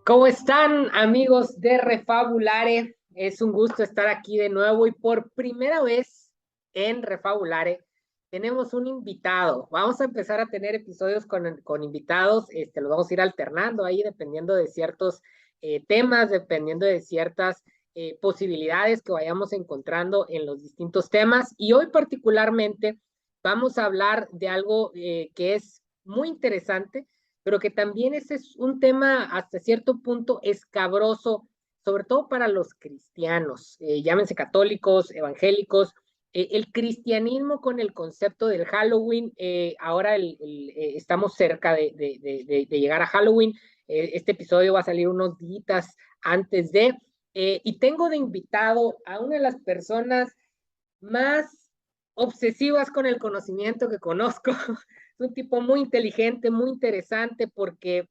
¿Cómo están, amigos de Refabulare? Es un gusto estar aquí de nuevo y por primera vez en Refabulare tenemos un invitado. Vamos a empezar a tener episodios con invitados, los vamos a ir alternando ahí dependiendo de ciertos temas, dependiendo de ciertas posibilidades que vayamos encontrando en los distintos temas. Y hoy particularmente vamos a hablar de algo que es muy interesante, pero que también ese es un tema hasta cierto punto escabroso, sobre todo para los cristianos, llámense católicos, evangélicos. El cristianismo con el concepto del Halloween, ahora estamos cerca de llegar a Halloween. Este episodio va a salir unos días antes y tengo de invitado a una de las personas más obsesivas con el conocimiento que conozco. Es un tipo muy inteligente, muy interesante, porque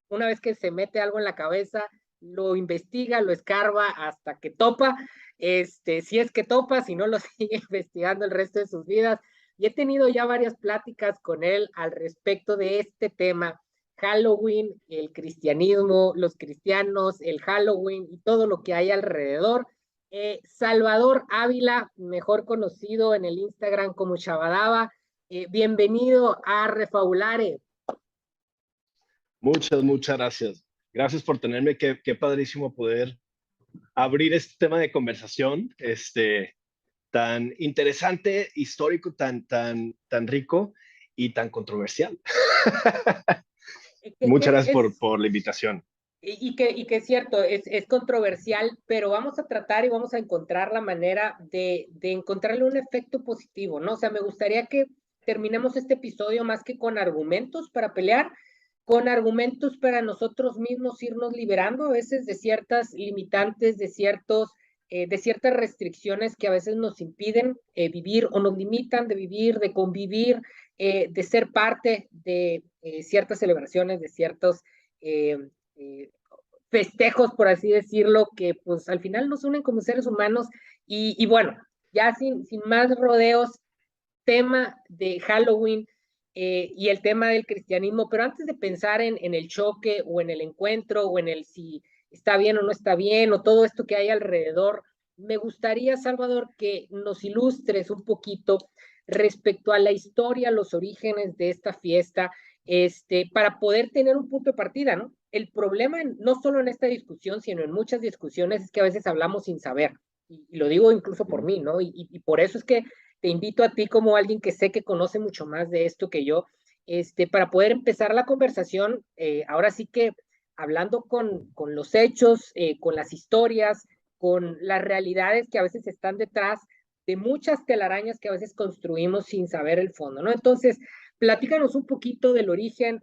una vez que se mete algo en la cabeza, lo investiga, lo escarba hasta que topa. Si es que topa, si no, lo sigue investigando el resto de sus vidas. Y he tenido ya varias pláticas con él al respecto de este tema: Halloween, el cristianismo, los cristianos, el Halloween y todo lo que hay alrededor. Salvador Ávila, mejor conocido en el Instagram como Chabadaba. Bienvenido a Refabulare. Muchas gracias. Gracias por tenerme. Qué padrísimo poder abrir este tema de conversación, tan interesante, histórico, tan rico y tan controversial. Muchas gracias por la invitación. Y que es cierto, es controversial, pero vamos a tratar y vamos a encontrar la manera de encontrarle un efecto positivo, ¿no? O sea, me gustaría que terminemos este episodio más que con argumentos para pelear, con argumentos para nosotros mismos irnos liberando a veces de ciertas limitantes, de ciertas restricciones que a veces nos impiden vivir o nos limitan de vivir, de convivir, de ser parte de ciertas celebraciones, de ciertos eh, eh, festejos, por así decirlo, que pues al final nos unen como seres humanos. Y bueno, ya sin más rodeos, tema de Halloween y el tema del cristianismo, pero antes de pensar en el choque o en el encuentro o en el si está bien o no está bien o todo esto que hay alrededor, me gustaría, Salvador, que nos ilustres un poquito respecto a la historia, los orígenes de esta fiesta, para poder tener un punto de partida, ¿no? El problema, no solo en esta discusión, sino en muchas discusiones, es que a veces hablamos sin saber, y lo digo incluso por mí, ¿no? Y por eso es que te invito a ti como alguien que sé que conoce mucho más de esto que yo, para poder empezar la conversación, ahora sí que hablando con los hechos, con las historias, con las realidades que a veces están detrás de muchas telarañas que a veces construimos sin saber el fondo, ¿no? Entonces, platícanos un poquito del origen,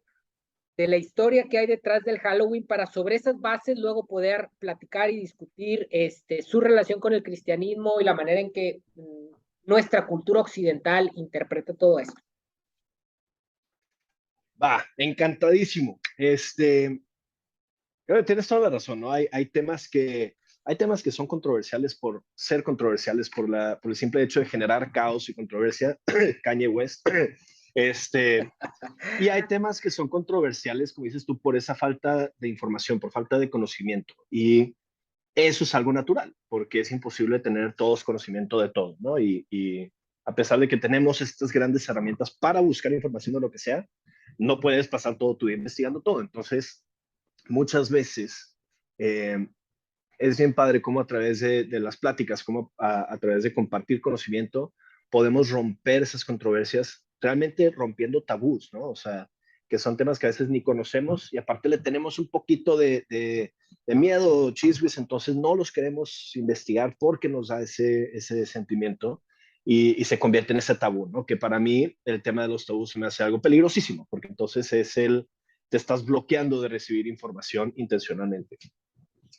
de la historia que hay detrás del Halloween, para sobre esas bases luego poder platicar y discutir su relación con el cristianismo y la manera en que nuestra cultura occidental interpreta todo esto. Va, encantadísimo. Creo que tienes toda la razón, ¿no? Hay temas que son controversiales por ser controversiales, por el simple hecho de generar caos y controversia. Kanye West. Y hay temas que son controversiales, como dices tú, por esa falta de información, por falta de conocimiento. Y eso es algo natural, porque es imposible tener todos conocimiento de todo, ¿no? Y a pesar de que tenemos estas grandes herramientas para buscar información de lo que sea, no puedes pasar todo tu día investigando todo. Entonces, muchas veces es bien padre cómo a través de las pláticas, cómo a través de compartir conocimiento, podemos romper esas controversias, realmente rompiendo tabús, ¿no? O sea, que son temas que a veces ni conocemos y aparte le tenemos un poquito de miedo o chismes, entonces no los queremos investigar porque nos da ese sentimiento y se convierte en ese tabú, ¿no? Que para mí el tema de los tabús me hace algo peligrosísimo, porque entonces te estás bloqueando de recibir información intencionalmente.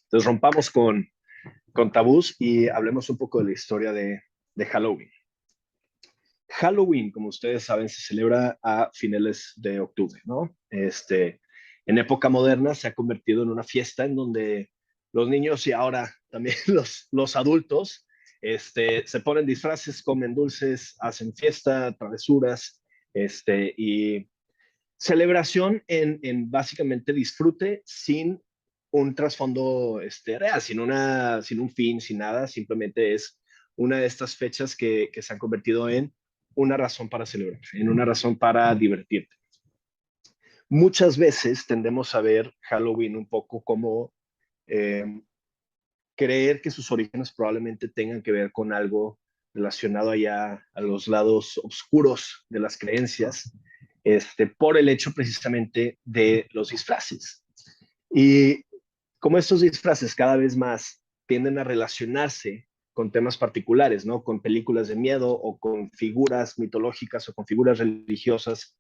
Entonces rompamos con tabús y hablemos un poco de la historia de Halloween. Halloween, como ustedes saben, se celebra a finales de octubre, ¿no? En época moderna se ha convertido en una fiesta en donde los niños y ahora también los adultos se ponen disfraces, comen dulces, hacen fiesta, travesuras, y celebración en básicamente disfrute sin un trasfondo real, sin un fin, sin nada, simplemente es una de estas fechas que se han convertido en una razón para celebrar, en una razón para divertirte. Muchas veces tendemos a ver Halloween un poco como eh, creer que sus orígenes probablemente tengan que ver con algo relacionado allá a los lados oscuros de las creencias, por el hecho precisamente de los disfraces. Y como estos disfraces cada vez más tienden a relacionarse con temas particulares, ¿no? Con películas de miedo o con figuras mitológicas o con figuras religiosas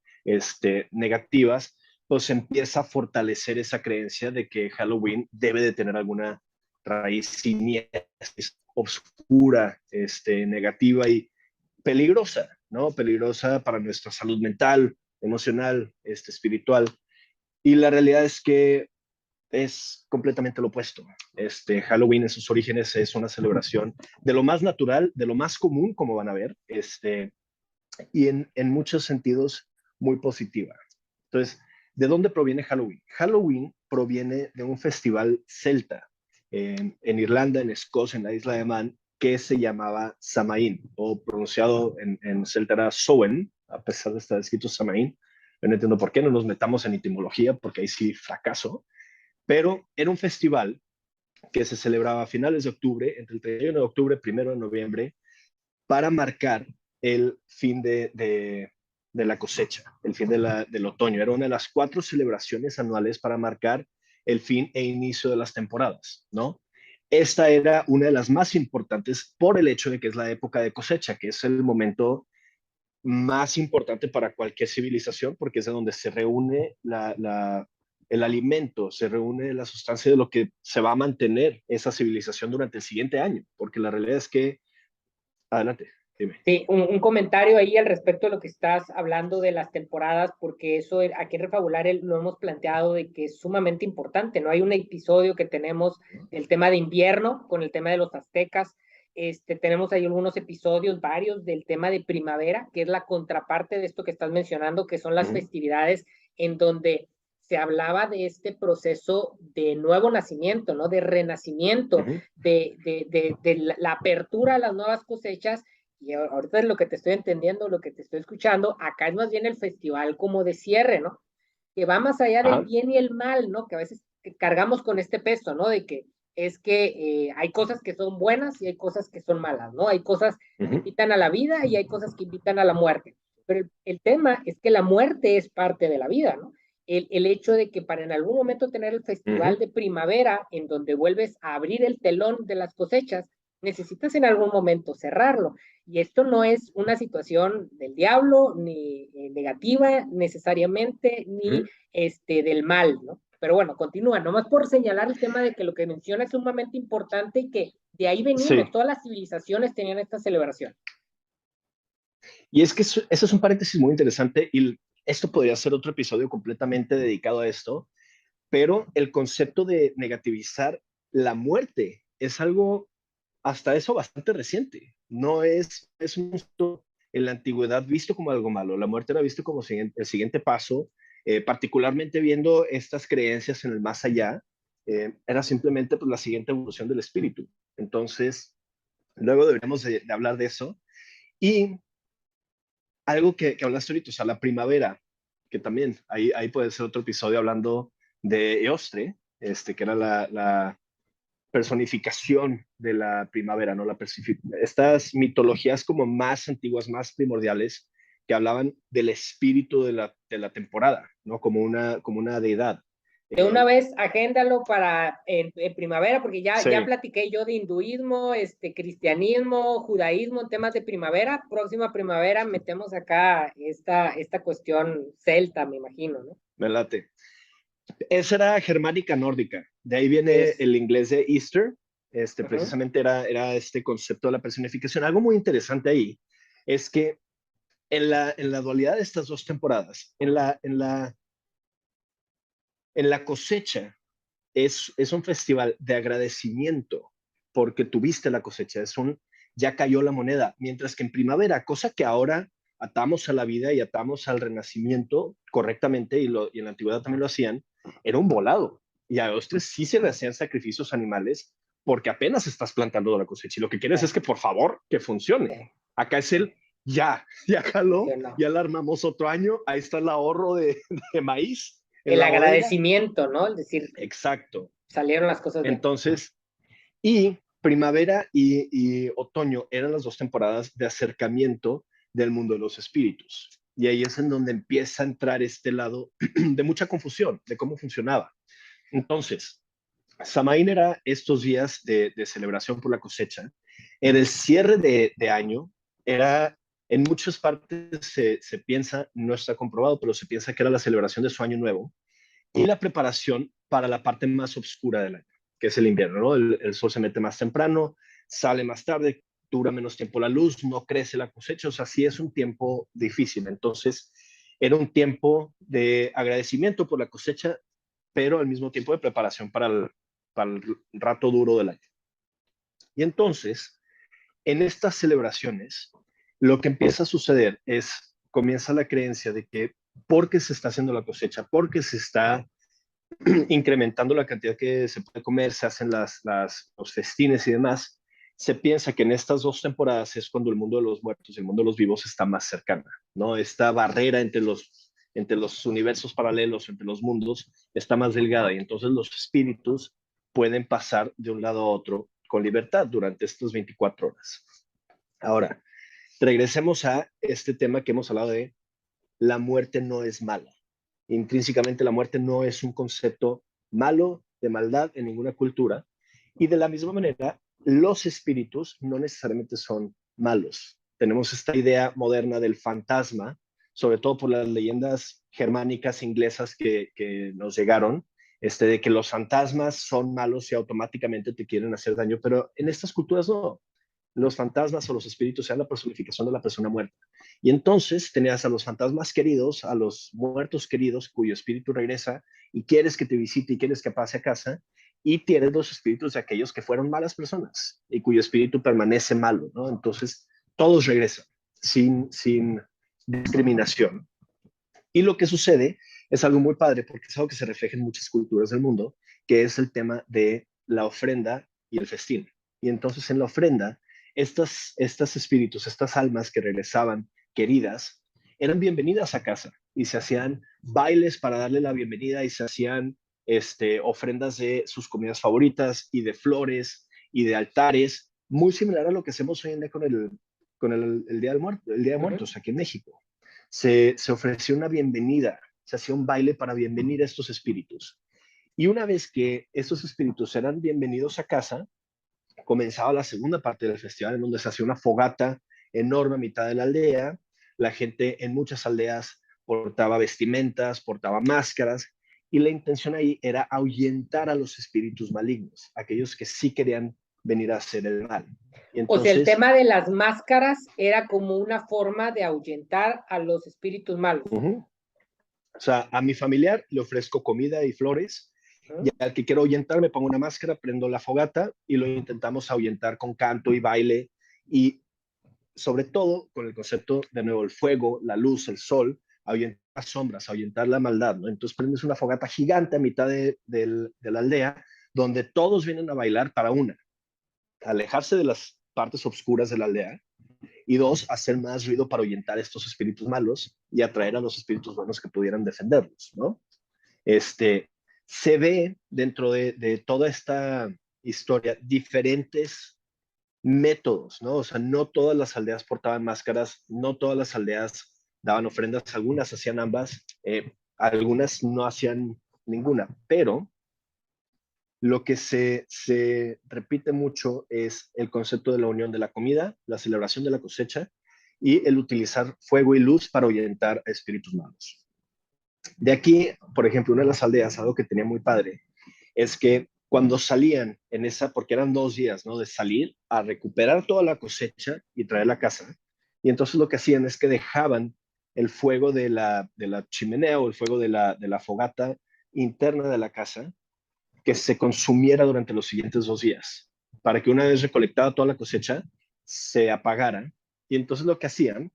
negativas, pues empieza a fortalecer esa creencia de que Halloween debe de tener alguna raíz siniestra, oscura, negativa y peligrosa, ¿no? Peligrosa para nuestra salud mental, emocional, espiritual. Y la realidad es que es completamente lo opuesto. Halloween en sus orígenes es una celebración de lo más natural, de lo más común, como van a ver, y en muchos sentidos muy positiva. Entonces, ¿de dónde proviene Halloween? Halloween proviene de un festival celta en Irlanda, en Escocia, en la isla de Man, que se llamaba Samaín, o pronunciado en celta era Samhain, a pesar de estar escrito Samaín. Yo no entiendo por qué, no nos metamos en etimología, porque ahí sí fracaso, pero era un festival que se celebraba a finales de octubre, entre el 31 de octubre y 1 de noviembre, para marcar el fin de la cosecha, el fin del otoño. Era una de las 4 celebraciones anuales para marcar el fin e inicio de las temporadas, ¿no? Esta era una de las más importantes por el hecho de que es la época de cosecha, que es el momento más importante para cualquier civilización, porque es de donde se reúne el alimento, se reúne la sustancia de lo que se va a mantener esa civilización durante el siguiente año, porque la realidad es que, adelante, dime. Sí, un comentario ahí al respecto de lo que estás hablando de las temporadas, porque eso aquí en Refabular lo hemos planteado de que es sumamente importante, ¿no? Hay un episodio que tenemos del tema de invierno con el tema de los aztecas, tenemos ahí algunos episodios, varios, del tema de primavera, que es la contraparte de esto que estás mencionando, que son las festividades en donde se hablaba de este proceso de nuevo nacimiento, ¿no? De renacimiento, de la apertura a las nuevas cosechas. Y ahorita es lo que te estoy entendiendo, lo que te estoy escuchando, acá es más bien el festival como de cierre, ¿no? Que va más allá del bien y el mal, ¿no? Que a veces cargamos con este peso, ¿no? De que es que hay cosas que son buenas y hay cosas que son malas, ¿no? Hay cosas que invitan a la vida y hay cosas que invitan a la muerte. Pero el tema es que la muerte es parte de la vida, ¿no? El hecho de que para en algún momento tener el festival de primavera, en donde vuelves a abrir el telón de las cosechas, necesitas en algún momento cerrarlo. Y esto no es una situación del diablo, ni negativa necesariamente, ni del mal, ¿no? Pero bueno, continúa, nomás por señalar el tema de que lo que menciona es sumamente importante y que de ahí venimos, Sí. todas las civilizaciones tenían esta celebración. Y es que eso es un paréntesis muy interesante y esto podría ser otro episodio completamente dedicado a esto, pero el concepto de negativizar la muerte es algo hasta eso bastante reciente. No es un en la antigüedad visto como algo malo. La muerte era visto como el siguiente paso, particularmente viendo estas creencias en el más allá, era simplemente pues, la siguiente evolución del espíritu. Entonces, luego deberíamos de hablar de eso. Y algo que hablaste ahorita, o sea, la primavera, que también ahí puede ser otro episodio hablando de Eostre, que era la personificación de la primavera, ¿no? Estas mitologías como más antiguas, más primordiales, que hablaban del espíritu de la temporada, ¿no? Como una deidad. De una vez, agéndalo para en primavera, porque ya Sí, platiqué yo de hinduismo, cristianismo, judaísmo en temas de primavera. Próxima primavera metemos acá esta cuestión celta, me imagino, ¿no? me late. Esa era germánica nórdica, de ahí viene Es, el inglés de Easter, precisamente era este concepto de la personificación. Algo muy interesante ahí es que en la dualidad de estas dos temporadas, en la cosecha, es un festival de agradecimiento porque tuviste la cosecha, ya cayó la moneda, mientras que en primavera, cosa que ahora atamos a la vida y atamos al renacimiento correctamente, y en la antigüedad también lo hacían, era un volado. Y a Ostres sí se le hacían sacrificios animales porque apenas estás plantando la cosecha. Y lo que quieres es que, por favor, que funcione. Acá es ya jaló, no. ya la armamos otro año, ahí está el ahorro de maíz en El la bodega. agradecimiento, ¿no? Es decir, exacto. Salieron las cosas bien. Entonces, y primavera y otoño eran las dos temporadas de acercamiento del mundo de los espíritus. Y ahí es en donde empieza a entrar este lado de mucha confusión de cómo funcionaba. Entonces, Samaín era estos días de celebración por la cosecha. En el cierre de año, era, en muchas partes se piensa, no está comprobado, pero se piensa que era la celebración de su año nuevo y la preparación para la parte más oscura del año, que es el invierno, ¿no? El sol se mete más temprano, sale más tarde, dura menos tiempo la luz, no crece la cosecha, o sea, sí es un tiempo difícil. Entonces, era un tiempo de agradecimiento por la cosecha, pero al mismo tiempo de preparación para el rato duro del año. Y entonces, en estas celebraciones, lo que empieza a suceder es, comienza la creencia de que porque se está haciendo la cosecha, porque se está incrementando la cantidad que se puede comer, se hacen los festines y demás, se piensa que en estas dos temporadas es cuando el mundo de los muertos y el mundo de los vivos está más cercana, ¿no? Esta barrera entre los universos paralelos, entre los mundos, está más delgada y entonces los espíritus pueden pasar de un lado a otro con libertad durante estas 24 horas. Ahora, regresemos a este tema que hemos hablado de la muerte no es mala. Intrínsecamente la muerte no es un concepto malo, de maldad en ninguna cultura. Y de la misma manera, los espíritus no necesariamente son malos. Tenemos esta idea moderna del fantasma, sobre todo por las leyendas germánicas inglesas que nos llegaron, de que los fantasmas son malos y automáticamente te quieren hacer daño, pero en estas culturas no. Los fantasmas o los espíritus sean la personificación de la persona muerta. Y entonces tenías a los fantasmas queridos, a los muertos queridos, cuyo espíritu regresa y quieres que te visite y quieres que pase a casa, y tienes los espíritus de aquellos que fueron malas personas y cuyo espíritu permanece malo, ¿no? Entonces, todos regresan sin discriminación. Y lo que sucede es algo muy padre, porque es algo que se refleja en muchas culturas del mundo, que es el tema de la ofrenda y el festín. Y entonces en la ofrenda, estas espíritus, estas almas que regresaban queridas, eran bienvenidas a casa y se hacían bailes para darle la bienvenida y se hacían ofrendas de sus comidas favoritas y de flores y de altares, muy similar a lo que hacemos hoy en día el Día de Muertos aquí en México. Se ofreció una bienvenida, se hacía un baile para bienvenir a estos espíritus. Y una vez que estos espíritus eran bienvenidos a casa, comenzaba la segunda parte del festival, en donde se hacía una fogata enorme a mitad de la aldea. La gente en muchas aldeas portaba vestimentas, portaba máscaras, y la intención ahí era ahuyentar a los espíritus malignos, aquellos que sí querían venir a hacer el mal. Y entonces, o sea, el tema de las máscaras era como una forma de ahuyentar a los espíritus malos. O sea, a mi familiar le ofrezco comida y flores, y al que quiero ahuyentar me pongo una máscara, prendo la fogata y lo intentamos ahuyentar con canto y baile, y sobre todo con el concepto de nuevo el fuego, la luz, el sol, ahuyentar las sombras, ahuyentar la maldad, ¿no? Entonces prendes una fogata gigante a mitad de la aldea, donde todos vienen a bailar para una, alejarse de las partes oscuras de la aldea, y dos, hacer más ruido para ahuyentar estos espíritus malos y atraer a los espíritus buenos que pudieran defenderlos, ¿no? Se ve dentro de toda esta historia diferentes métodos, ¿no? O sea, no todas las aldeas portaban máscaras, no todas las aldeas daban ofrendas, algunas hacían ambas, algunas no hacían ninguna, pero lo que se repite mucho es el concepto de la unión de la comida, la celebración de la cosecha y el utilizar fuego y luz para ahuyentar a espíritus malos. De aquí, por ejemplo, una de las aldeas, algo que tenía muy padre, es que cuando salían en esa, porque eran 2 días, ¿no? De salir a recuperar toda la cosecha y traerla a casa, y entonces lo que hacían es que dejaban el fuego de la chimenea o el fuego de la fogata interna de la casa, que se consumiera durante los siguientes 2 días, para que una vez recolectada toda la cosecha, se apagara. Y entonces lo que hacían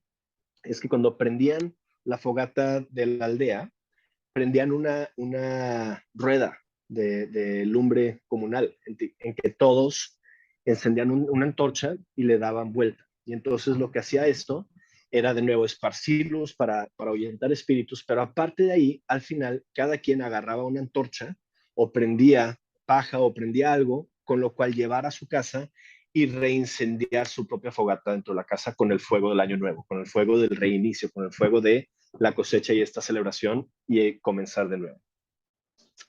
es que cuando prendían la fogata de la aldea, prendían una rueda de lumbre comunal en que todos encendían una antorcha y le daban vuelta. Y entonces lo que hacía esto era de nuevo esparcir luz para ahuyentar espíritus, pero aparte de ahí, al final, cada quien agarraba una antorcha o prendía paja o prendía algo, con lo cual llevar a su casa y reincendiar su propia fogata dentro de la casa con el fuego del año nuevo, con el fuego del reinicio, con el fuego de la cosecha y esta celebración y comenzar de nuevo.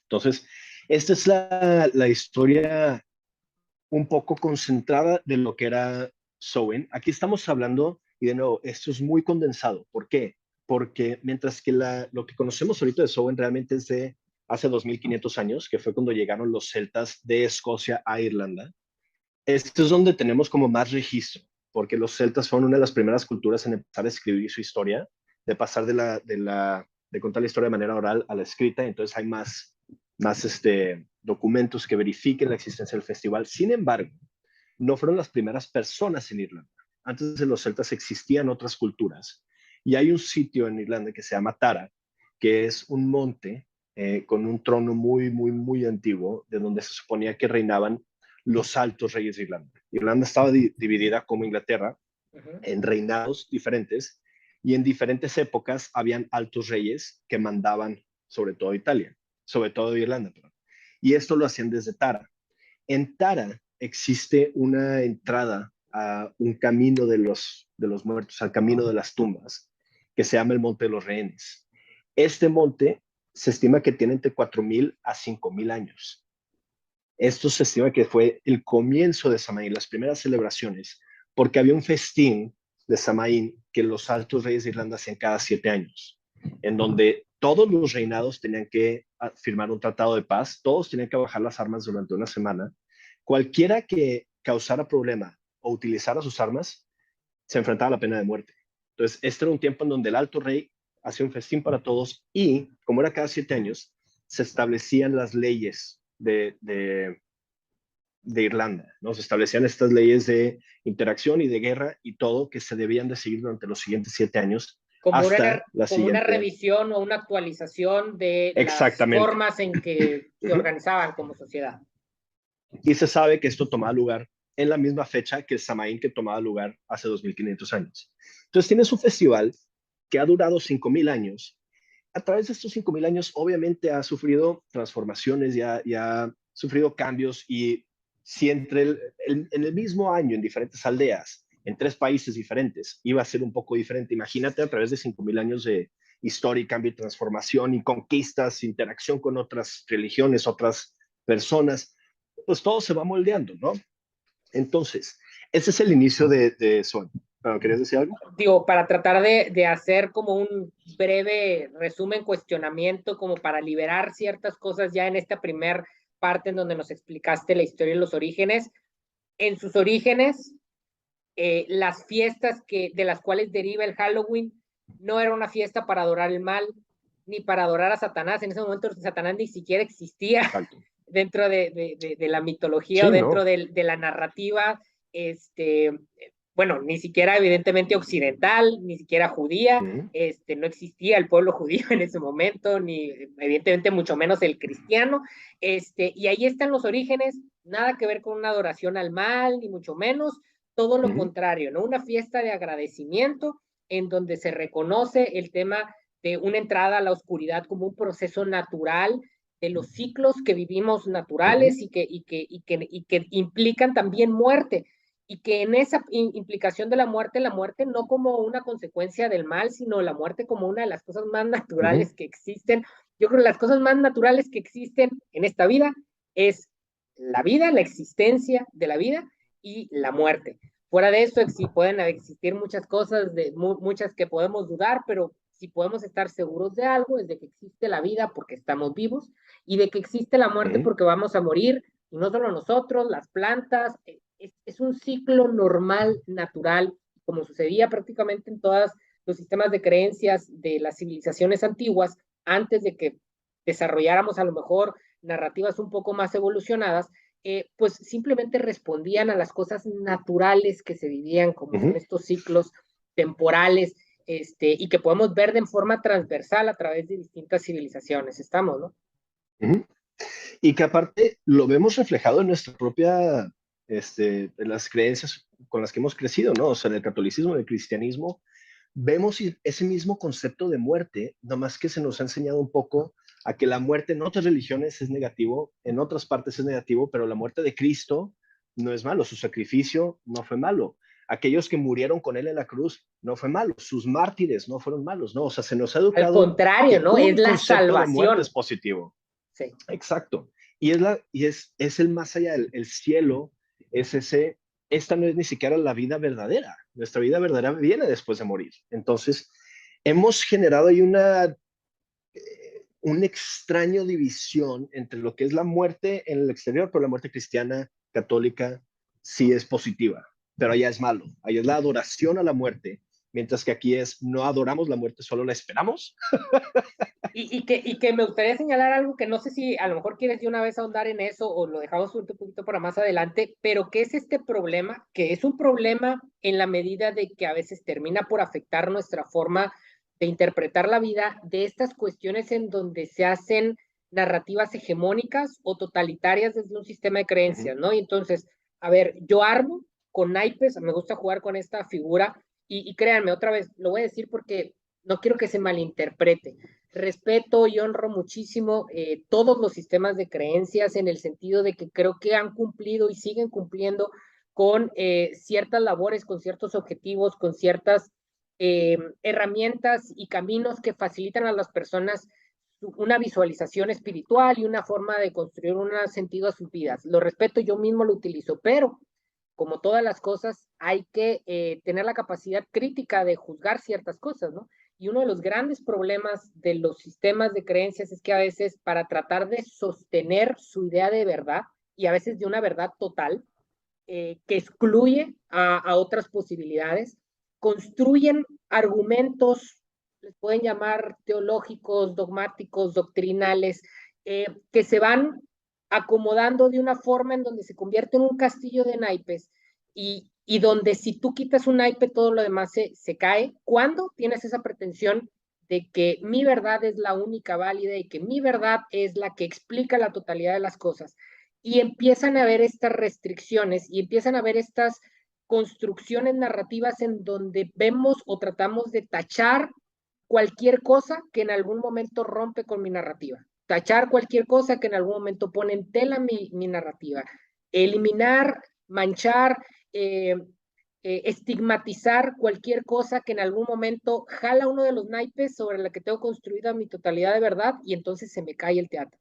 Entonces, esta es la historia un poco concentrada de lo que era Samhain. Aquí estamos hablando, y de nuevo, esto es muy condensado. ¿Por qué? Porque mientras que lo que conocemos ahorita de Samhain realmente es de hace 2500 años, que fue cuando llegaron los celtas de Escocia a Irlanda, esto es donde tenemos como más registro, porque los celtas fueron una de las primeras culturas en empezar a escribir su historia, de pasar de contar la historia de manera oral a la escrita, entonces hay más documentos que verifiquen la existencia del festival. Sin embargo, no fueron las primeras personas en Irlanda. Antes de los celtas existían otras culturas y hay un sitio en Irlanda que se llama Tara, que es un monte con un trono muy, muy, muy antiguo, de donde se suponía que reinaban los altos reyes de Irlanda. Irlanda estaba dividida como Inglaterra en reinados diferentes y en diferentes épocas habían altos reyes que mandaban sobre todo Italia, sobre todo Irlanda, perdón. Y esto lo hacían desde Tara. En Tara existe una entrada a un camino de los muertos, al camino de las tumbas, que se llama el Monte de los Rehenes. Este monte se estima que tiene entre 4000 a 5000 años. Esto se estima que fue el comienzo de Samhain, las primeras celebraciones, porque había un festín de Samhain que los altos reyes de Irlanda hacían cada 7 años, en donde todos los reinados tenían que firmar un tratado de paz, todos tenían que bajar las armas durante una semana. Cualquiera que causara problema o utilizara sus armas se enfrentaba a la pena de muerte. Entonces, este era un tiempo en donde el alto rey hacía un festín para todos y, como era cada 7 años, se establecían las leyes de Irlanda, ¿no? Se establecían estas leyes de interacción y de guerra y todo que se debían de seguir durante los siguientes 7 años hasta la como una siguiente. revisión o una actualización de las Exactamente. formas en que se organizaban como sociedad. Y se sabe que esto tomaba lugar en la misma fecha que el Samhain que tomaba lugar hace 2500 años. Entonces tienes un festival que ha durado 5000 años. A través de estos 5000 años, obviamente ha sufrido transformaciones, ya ha sufrido cambios y si en el mismo año en diferentes aldeas, en 3 países diferentes, iba a ser un poco diferente. Imagínate a través de 5000 años de historia y cambio y transformación y conquistas, interacción con otras religiones, otras personas, pues todo se va moldeando, ¿no? Entonces, ese es el inicio de Son. ¿Querías decir algo? Digo, para tratar de hacer como un breve resumen, cuestionamiento, como para liberar ciertas cosas ya en esta primer parte en donde nos explicaste la historia y los orígenes. En sus orígenes, las fiestas de las cuales deriva el Halloween no era una fiesta para adorar el mal, ni para adorar a Satanás. En ese momento Satanás ni siquiera existía dentro de la mitología, sí, o dentro, ¿no?, de la narrativa, bueno, ni siquiera evidentemente occidental, ni siquiera judía, no existía el pueblo judío en ese momento, ni evidentemente mucho menos el cristiano, y ahí están los orígenes, nada que ver con una adoración al mal, ni mucho menos, todo lo contrario, ¿no? Una fiesta de agradecimiento en donde se reconoce el tema de una entrada a la oscuridad como un proceso natural de los ciclos que vivimos naturales y que implican también muerte, y que en esa implicación de la muerte no como una consecuencia del mal, sino la muerte como una de las cosas más naturales que existen. Yo creo que las cosas más naturales que existen en esta vida es la vida, la existencia de la vida y la muerte. Fuera de eso, pueden existir muchas cosas, muchas que podemos dudar, pero si podemos estar seguros de algo, es de que existe la vida porque estamos vivos y de que existe la muerte porque vamos a morir, y no solo nosotros, las plantas. Es un ciclo normal, natural, como sucedía prácticamente en todos los sistemas de creencias de las civilizaciones antiguas, antes de que desarrolláramos a lo mejor narrativas un poco más evolucionadas, pues simplemente respondían a las cosas naturales que se vivían, como son estos ciclos temporales, y que podemos ver de forma transversal a través de distintas civilizaciones. Estamos, ¿no? Ujú. Y que aparte lo vemos reflejado en nuestra propia, en las creencias con las que hemos crecido, ¿no? O sea, en el catolicismo, en el cristianismo, vemos ese mismo concepto de muerte, nomás que se nos ha enseñado un poco a que la muerte en otras religiones es negativo, en otras partes es negativo, pero la muerte de Cristo no es malo, su sacrificio no fue malo. Aquellos que murieron con él en la cruz no fue malo, sus mártires no fueron malos, ¿no? O sea, se nos ha Al educado contrario, que ¿no? Es un la concepto de muerte salvación. es positivo. Sí. Exacto. Es el más allá, el cielo es ese, esta no es ni siquiera la vida verdadera. Nuestra vida verdadera viene después de morir. Entonces, hemos generado ahí una extraña división entre lo que es la muerte en el exterior, pero la muerte cristiana, católica, sí es positiva, pero allá es malo. Allá es la adoración a la muerte, mientras que aquí es no adoramos la muerte, solo la esperamos. Y que me gustaría señalar algo que no sé si a lo mejor quieres de una vez ahondar en eso o lo dejamos un poquito para más adelante, pero ¿qué es este problema? Que es un problema en la medida de que a veces termina por afectar nuestra forma de interpretar la vida, de estas cuestiones en donde se hacen narrativas hegemónicas o totalitarias desde un sistema de Uh -huh. creencias, ¿no? Y entonces, a ver, yo armo con naipes, me gusta jugar con esta figura y créanme, otra vez, lo voy a decir porque no quiero que se malinterprete. Respeto y honro muchísimo todos los sistemas de creencias en el sentido de que creo que han cumplido y siguen cumpliendo con ciertas labores, con ciertos objetivos, con ciertas herramientas y caminos que facilitan a las personas una visualización espiritual y una forma de construir un sentido a sus vidas. Lo respeto, yo mismo lo utilizo, pero como todas las cosas, hay que tener la capacidad crítica de juzgar ciertas cosas, ¿no? Y uno de los grandes problemas de los sistemas de creencias es que a veces para tratar de sostener su idea de verdad, y a veces de una verdad total, que excluye a otras posibilidades, construyen argumentos, les pueden llamar teológicos, dogmáticos, doctrinales, que se van acomodando de una forma en donde se convierte en un castillo de naipes y donde si tú quitas un naipe todo lo demás se cae. ¿Cuándo tienes esa pretensión de que mi verdad es la única válida y que mi verdad es la que explica la totalidad de las cosas? Y empiezan a haber estas restricciones y empiezan a haber estas construcciones narrativas en donde vemos o tratamos de tachar cualquier cosa que en algún momento rompe con mi narrativa, tachar cualquier cosa que en algún momento pone en tela mi narrativa, eliminar, manchar, estigmatizar cualquier cosa que en algún momento jala uno de los naipes sobre la que tengo construida mi totalidad de verdad y entonces se me cae el teatro.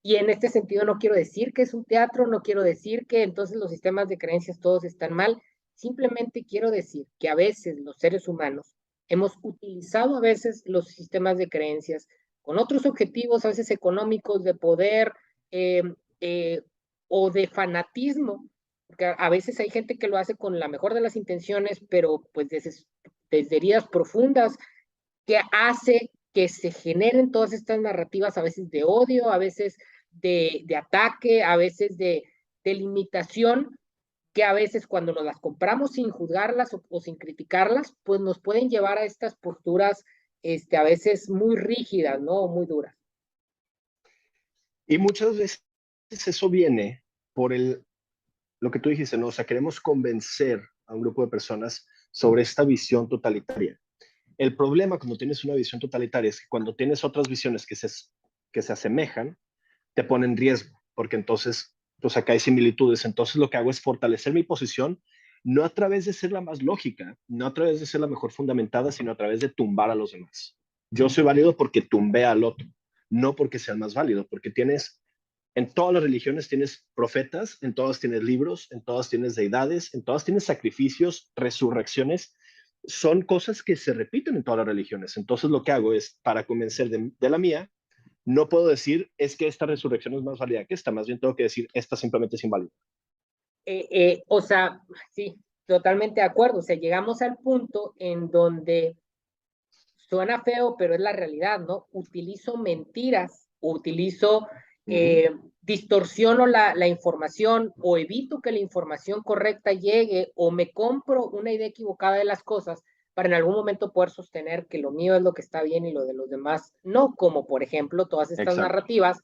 Y en este sentido no quiero decir que es un teatro, no quiero decir que entonces los sistemas de creencias todos están mal, simplemente quiero decir que a veces los seres humanos hemos utilizado a veces los sistemas de creencias con otros objetivos, a veces económicos, de poder eh, eh, o de fanatismo, porque a veces hay gente que lo hace con la mejor de las intenciones, pero pues desde heridas profundas, que hace que se generen todas estas narrativas, a veces de odio, a veces de ataque, a veces de limitación, que a veces cuando nos las compramos sin juzgarlas o sin criticarlas, pues nos pueden llevar a estas posturas a veces muy rígidas, ¿no? Muy duras. Y muchas veces eso viene por lo que tú dijiste, ¿no? O sea, queremos convencer a un grupo de personas sobre esta visión totalitaria. El problema cuando tienes una visión totalitaria es que cuando tienes otras visiones que se asemejan, te ponen en riesgo, porque entonces, pues acá hay similitudes. Entonces lo que hago es fortalecer mi posición, no a través de ser la más lógica, no a través de ser la mejor fundamentada, sino a través de tumbar a los demás. Yo soy válido porque tumbé al otro, no porque sea el más válido, porque en todas las religiones tienes profetas, en todas tienes libros, en todas tienes deidades, en todas tienes sacrificios, resurrecciones. Son cosas que se repiten en todas las religiones. Entonces lo que hago es, para convencer de la mía, no puedo decir es que esta resurrección es más válida que esta, más bien tengo que decir esta simplemente es inválida. O sea, sí, totalmente de acuerdo. O sea, llegamos al punto en donde suena feo, pero es la realidad, ¿no? Utilizo mentiras, utilizo, Uh -huh. distorsiono la información o evito que la información correcta llegue o me compro una idea equivocada de las cosas para en algún momento poder sostener que lo mío es lo que está bien y lo de los demás no, como por ejemplo todas estas Exacto. narrativas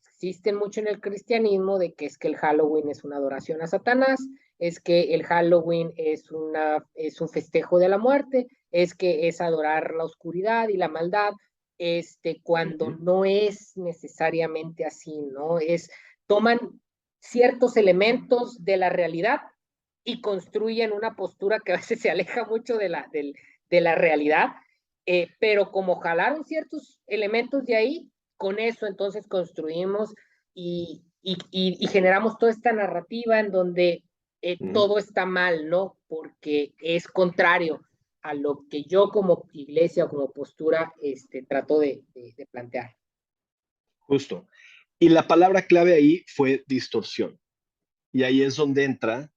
existen mucho en el cristianismo de que es que el Halloween es una adoración a Satanás, es que el Halloween es un festejo de la muerte, es que es adorar la oscuridad y la maldad, cuando no es necesariamente así, ¿no? Toman ciertos elementos de la realidad y construyen una postura que a veces se aleja mucho de la realidad, pero como jalaron ciertos elementos de ahí, con eso entonces construimos y generamos toda esta narrativa en donde todo está mal, ¿no? Porque es contrario a lo que yo como iglesia o como postura trato de plantear. Justo. Y la palabra clave ahí fue distorsión. Y ahí es donde entra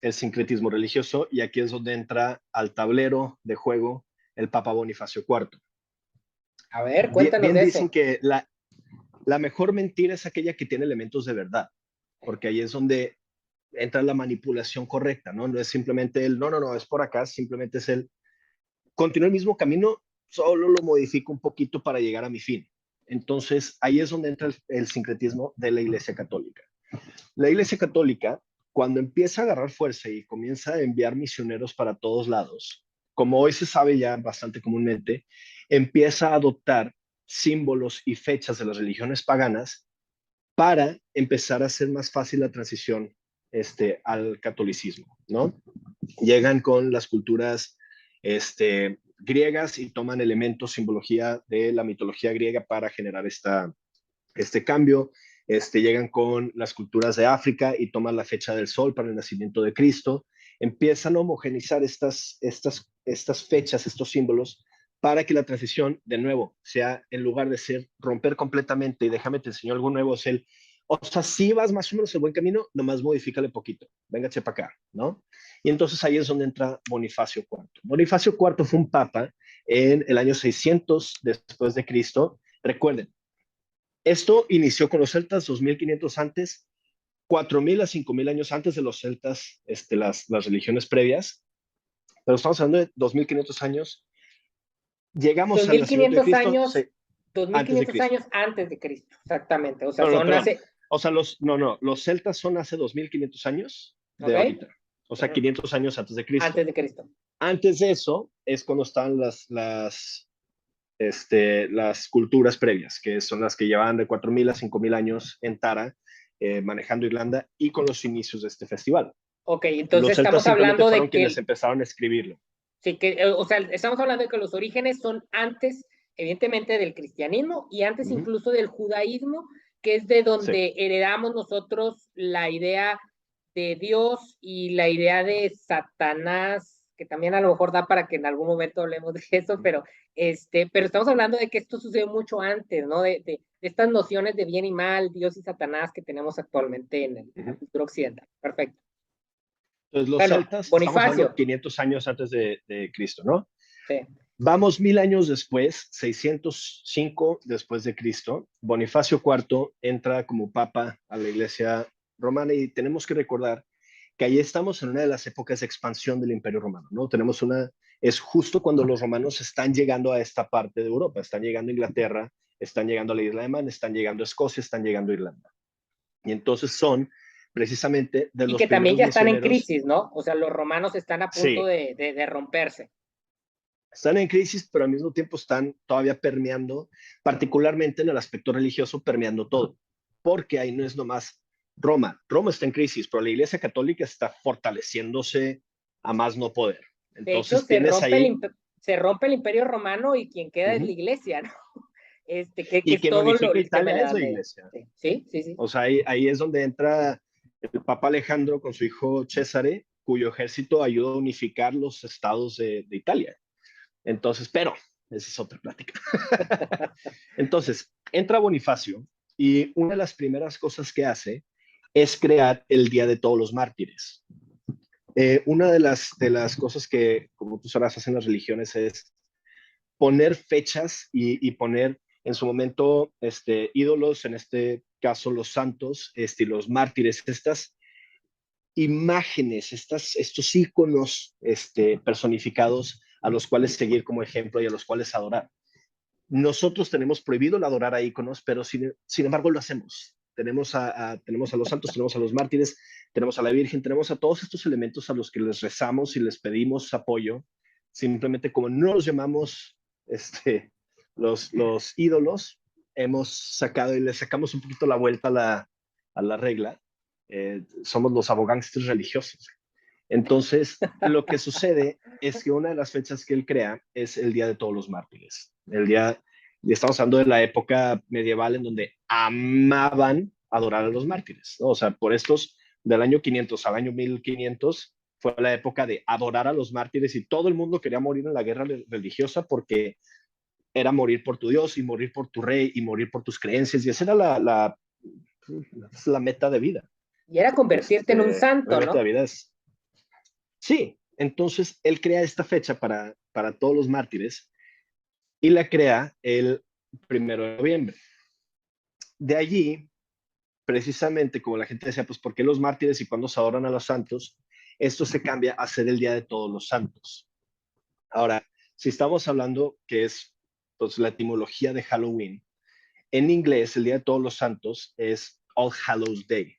el sincretismo religioso y aquí es donde entra al tablero de juego el Papa Bonifacio IV. A ver, Bien, cuéntanos bien de dicen eso. que la mejor mentira es aquella que tiene elementos de verdad, porque ahí es donde entra la manipulación correcta, ¿no? No es simplemente el, no, es por acá, simplemente es el, continúo el mismo camino, solo lo modifico un poquito para llegar a mi fin. Entonces, ahí es donde entra el sincretismo de la Iglesia Católica. La Iglesia Católica, cuando empieza a agarrar fuerza y comienza a enviar misioneros para todos lados, como hoy se sabe ya bastante comúnmente, empieza a adoptar símbolos y fechas de las religiones paganas para empezar a hacer más fácil la transición al catolicismo, ¿no? Llegan con las culturas griegas y toman elementos, simbología de la mitología griega para generar este cambio. Llegan con las culturas de África y toman la fecha del sol para el nacimiento de Cristo. Empiezan a homogenizar estas fechas, estos símbolos, para que la transición, de nuevo, sea en lugar de ser romper completamente y déjame te enseño algo nuevo, es el, o sea, si vas más o menos el buen camino, nomás modifícale poquito, véngase para acá, ¿no? Y entonces ahí es donde entra Bonifacio IV. Bonifacio IV fue un papa en el año 600 después de Cristo. Recuerden, esto inició con los celtas 2500 antes, 4000 a 5000 años antes de los celtas, las religiones previas, pero estamos hablando de 2500 años. Dos Llegamos al mil nacimiento de quinientos Cristo años, dos mil antes de quinientos Cristo. años antes de Cristo, exactamente. O sea, No, son perdón. hace, O sea, los celtas son hace 2500 años de ¿ok? ahorita. O sea, Ujú. 500 años antes de Cristo. Antes de Cristo. Antes de eso es cuando están las culturas previas, que son las que llevaban de 4000 a 5000 años en Tara, manejando Irlanda y con los inicios de este festival. Ok, Los entonces celtas estamos simplemente hablando fueron de que quienes empezaron a escribirlo. sí, o sea, estamos hablando de que los orígenes son antes, evidentemente, del cristianismo y antes incluso del judaísmo, que es de Sí. donde heredamos nosotros la idea de Dios y la idea de Satanás, que también a lo mejor da para que en algún momento hablemos de eso, pero estamos hablando de que esto sucedió mucho antes, ¿no? De estas nociones de bien y mal, Dios y Satanás que tenemos actualmente en la cultura occidental. Perfecto. Entonces, los Bueno, celtas, estamos hablando Bonifacio. 500 años antes de Cristo, ¿no? Sí. Vamos 1000 años después, 605 después de Cristo, Bonifacio IV entra como papa a la iglesia romana y tenemos que recordar que ahí estamos en una de las épocas de expansión del Imperio Romano, ¿no? Es justo cuando los romanos están llegando a esta parte de Europa, están llegando a Inglaterra, están llegando a la isla de Man, están llegando a Escocia, están llegando a Irlanda. Y entonces son precisamente de Y los que también primeros ya están en misioneros. crisis, ¿no? O sea, los romanos están a punto Sí, de romperse. están en crisis, pero al mismo tiempo están todavía permeando, particularmente en el aspecto religioso, permeando todo, porque ahí no es nomás Roma. Roma está en crisis, pero la Iglesia Católica está fortaleciéndose a más no poder. De hecho, Entonces tienes ahí, se rompe el imperio romano y quien queda es la iglesia, ¿no? Que y es quien todo unifica el tema de Italia la es Edad la Media. Iglesia. Sí, sí, sí. Sí. O sea, ahí es donde entra el Papa Alejandro con su hijo Césare, cuyo ejército ayuda a unificar los estados de Italia. Entonces, pero esa es otra plática. Entonces, entra Bonifacio y una de las primeras cosas que hace es crear el Día de Todos los Mártires. Una de las cosas que, como tú sabrás, hacen las religiones es poner fechas y poner en su momento ídolos, en este caso los santos, y los mártires, imágenes, estos íconos personificados a los cuales seguir como ejemplo y a los cuales adorar. Nosotros tenemos prohibido el adorar a íconos, pero sin embargo lo hacemos. Tenemos a los santos, tenemos a los mártires, tenemos a la Virgen, tenemos a todos estos elementos a los que les rezamos y les pedimos apoyo. Simplemente como no los llamamos los ídolos, hemos sacado y le sacamos un poquito la vuelta a la regla. Somos los abogángsters religiosos. Entonces, lo que sucede es que una de las fechas que él crea es el Día de Todos los Mártires. Estamos hablando de la época medieval en donde amaban adorar a los mártires, ¿no? O sea, por estos, del año 500 al año 1500, fue la época de adorar a los mártires y todo el mundo quería morir en la guerra religiosa porque era morir por tu Dios y morir por tu rey y morir por tus creencias, y esa era la meta de vida. Y era convertirte en un santo, la meta ¿no? de vida es... Sí, entonces él crea esta fecha para todos los mártires y la crea el 1 de noviembre. De allí, precisamente como la gente decía, pues ¿por qué los mártires y cuando se adoran a los santos? Esto se cambia a ser el Día de Todos los Santos. Ahora, si estamos hablando que es pues, la etimología de Halloween, en inglés el Día de Todos los Santos es All Hallows Day.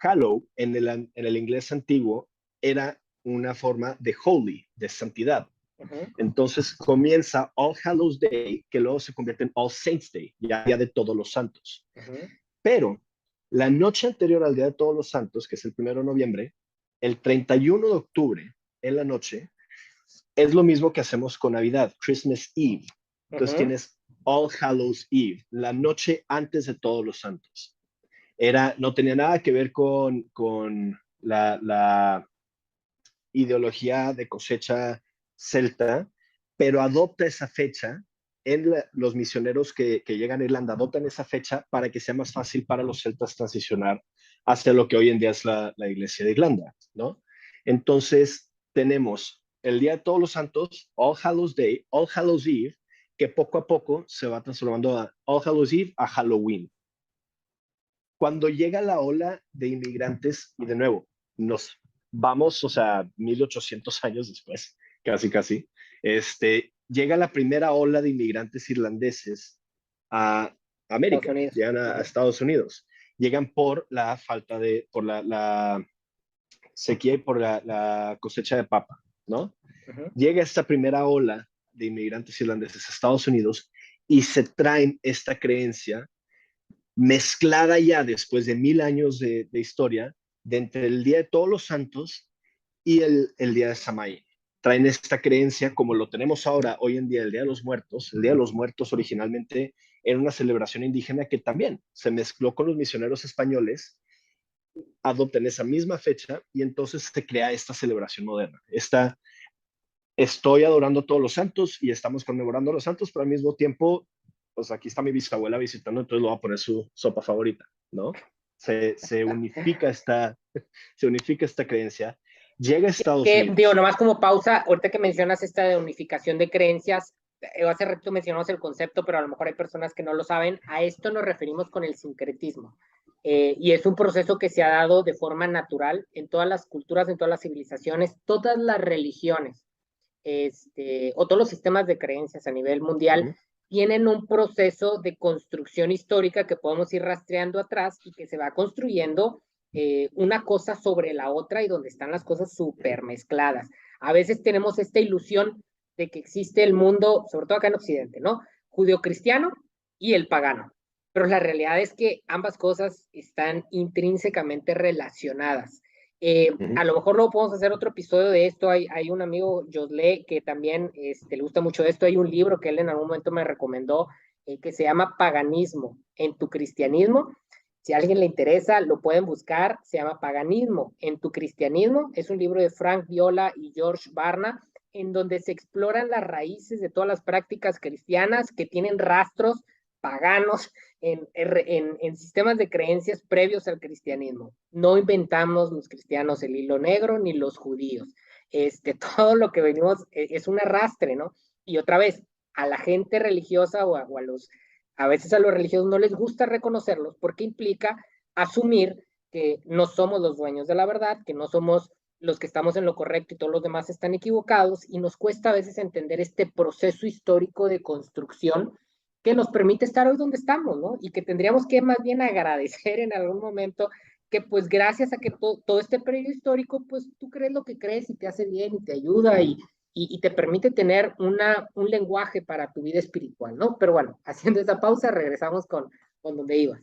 Hallow en el inglés antiguo era una forma de holy, de santidad. Entonces comienza All Hallows Day, que luego se convierte en All Saints Day, ya Día de Todos los Santos. Pero la noche anterior al Día de Todos los Santos, que es el 1 de noviembre, el 31 de octubre, en la noche, es lo mismo que hacemos con Navidad, Christmas Eve. Entonces tienes All Hallows Eve, la noche antes de Todos los Santos. No tenía nada que ver con la ideología de cosecha celta, pero adopta esa fecha los misioneros que llegan a Irlanda, adoptan esa fecha para que sea más fácil para los celtas transicionar hacia lo que hoy en día es la iglesia de Irlanda, ¿no? Entonces, tenemos el Día de Todos los Santos, All Hallows Day, All Hallows Eve, que poco a poco se va transformando a All Hallows Eve a Halloween. Cuando llega la ola de inmigrantes, y de nuevo, nos vamos, o sea, 1800 años después, casi, llega la primera ola de inmigrantes irlandeses a América, llegan a Estados Unidos. Llegan por la falta por la sequía y por la cosecha de papa, ¿no? Llega esta primera ola de inmigrantes irlandeses a Estados Unidos y se traen esta creencia mezclada ya después de 1000 años de historia, de entre el Día de Todos los Santos y el Día de Samhain. Traen esta creencia, como lo tenemos ahora, hoy en día, el Día de los Muertos. El Día de los Muertos originalmente era una celebración indígena que también se mezcló con los misioneros españoles, adoptan esa misma fecha y entonces se crea esta celebración moderna. Estoy adorando a todos los santos y estamos conmemorando a los santos, pero al mismo tiempo pues aquí está mi bisabuela visitando, entonces le voy a poner su sopa favorita, ¿no? Se unifica esta creencia, llega a Estados Unidos. Digo, nomás como pausa, ahorita que mencionas esta de unificación de creencias, hace rato mencionamos el concepto, pero a lo mejor hay personas que no lo saben, a esto nos referimos con el sincretismo. Y es un proceso que se ha dado de forma natural en todas las culturas, en todas las civilizaciones, todas las religiones, o todos los sistemas de creencias a nivel mundial, tienen un proceso de construcción histórica que podemos ir rastreando atrás y que se va construyendo una cosa sobre la otra y donde están las cosas súper mezcladas. A veces tenemos esta ilusión de que existe el mundo, sobre todo acá en Occidente, ¿no? Judio-cristiano y el pagano. Pero la realidad es que ambas cosas están intrínsecamente relacionadas. A lo mejor luego podemos hacer otro episodio de esto. Hay un amigo, Josle, que también le gusta mucho esto. Hay un libro que él en algún momento me recomendó que se llama Paganismo en tu cristianismo. Si a alguien le interesa, lo pueden buscar. Se llama Paganismo en tu cristianismo. Es un libro de Frank Viola y George Barna, en donde se exploran las raíces de todas las prácticas cristianas que tienen rastros paganos en sistemas de creencias previos al cristianismo. No inventamos los cristianos el hilo negro ni los judíos. Todo lo que venimos es un arrastre, ¿no? Y otra vez, a la gente religiosa o a veces a los religiosos no les gusta reconocerlos porque implica asumir que no somos los dueños de la verdad, que no somos los que estamos en lo correcto y todos los demás están equivocados, y nos cuesta a veces entender este proceso histórico de construcción que nos permite estar hoy donde estamos, ¿no? Y que tendríamos que más bien agradecer en algún momento que pues gracias a que todo este periodo histórico, pues tú crees lo que crees y te hace bien y te ayuda y te permite tener un lenguaje para tu vida espiritual, ¿no? Pero bueno, haciendo esa pausa, regresamos con donde ibas.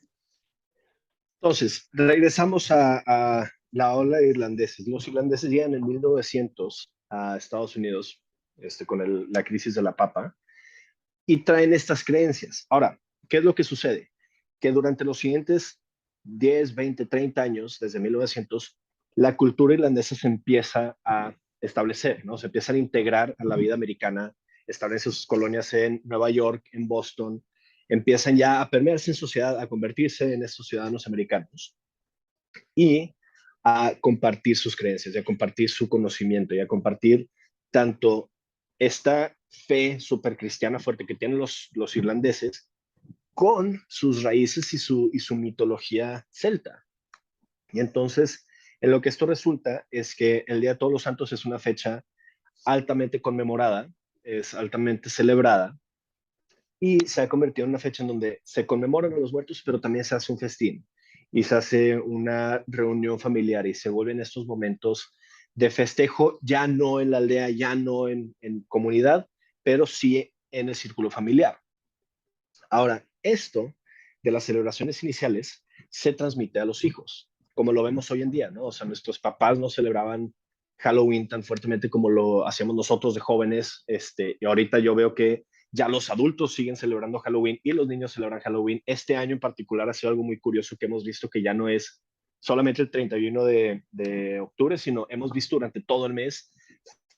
Entonces, regresamos a la ola de irlandeses. Los irlandeses llegan en 1900 a Estados Unidos con la crisis de la papa y traen estas creencias. Ahora, ¿qué es lo que sucede? Que durante los siguientes 10, 20, 30 años, desde 1900, la cultura irlandesa se empieza a establecer, ¿no? Se empiezan a integrar a la vida americana, establecen sus colonias en Nueva York, en Boston, empiezan ya a permearse en sociedad, a convertirse en estos ciudadanos americanos y a compartir sus creencias, y a compartir su conocimiento, y a compartir tanto esta fe súper cristiana fuerte que tienen los irlandeses con sus raíces y su mitología celta. Y entonces, en lo que esto resulta es que el Día de Todos los Santos es una fecha altamente conmemorada, es altamente celebrada, y se ha convertido en una fecha en donde se conmemoran a los muertos, pero también se hace un festín y se hace una reunión familiar y se vuelven estos momentos de festejo, ya no en la aldea, ya no en comunidad, pero sí en el círculo familiar. Ahora, esto de las celebraciones iniciales se transmite a los hijos, como lo vemos hoy en día, ¿no? O sea, nuestros papás no celebraban Halloween tan fuertemente como lo hacíamos nosotros de jóvenes, y ahorita yo veo que ya los adultos siguen celebrando Halloween y los niños celebran Halloween. Este año en particular ha sido algo muy curioso que hemos visto que ya no es solamente el 31 de octubre, sino hemos visto durante todo el mes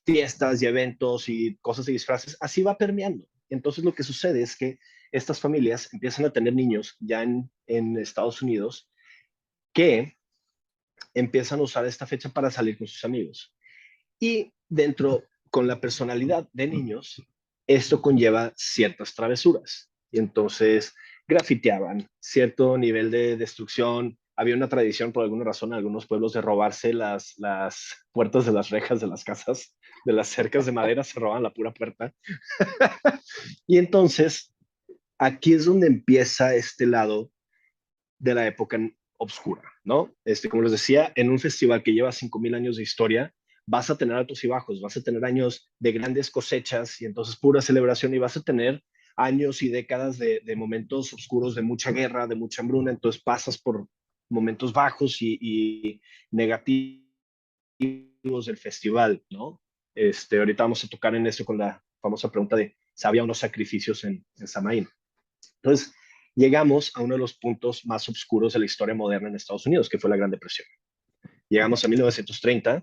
fiestas y eventos y cosas de disfraces. Así va permeando. Entonces lo que sucede es que estas familias empiezan a tener niños ya en Estados Unidos que empiezan a usar esta fecha para salir con sus amigos. Y dentro, con la personalidad de niños, esto conlleva ciertas travesuras. Y entonces grafiteaban, cierto nivel de destrucción. Había una tradición, por alguna razón, en algunos pueblos de robarse las puertas de las rejas de las casas, de las cercas de madera, se roban la pura puerta. Y entonces, aquí es donde empieza este lado de la época obscura, ¿no? Como les decía, en un festival que lleva 5,000 años de historia, vas a tener altos y bajos, vas a tener años de grandes cosechas y entonces pura celebración y vas a tener años y décadas de momentos oscuros, de mucha guerra, de mucha hambruna, entonces pasas por momentos bajos y negativos del festival, ¿no? Ahorita vamos a tocar en eso con la famosa pregunta de si había unos sacrificios en Samaín. Entonces, llegamos a uno de los puntos más oscuros de la historia moderna en Estados Unidos, que fue la Gran Depresión. Llegamos a 1930,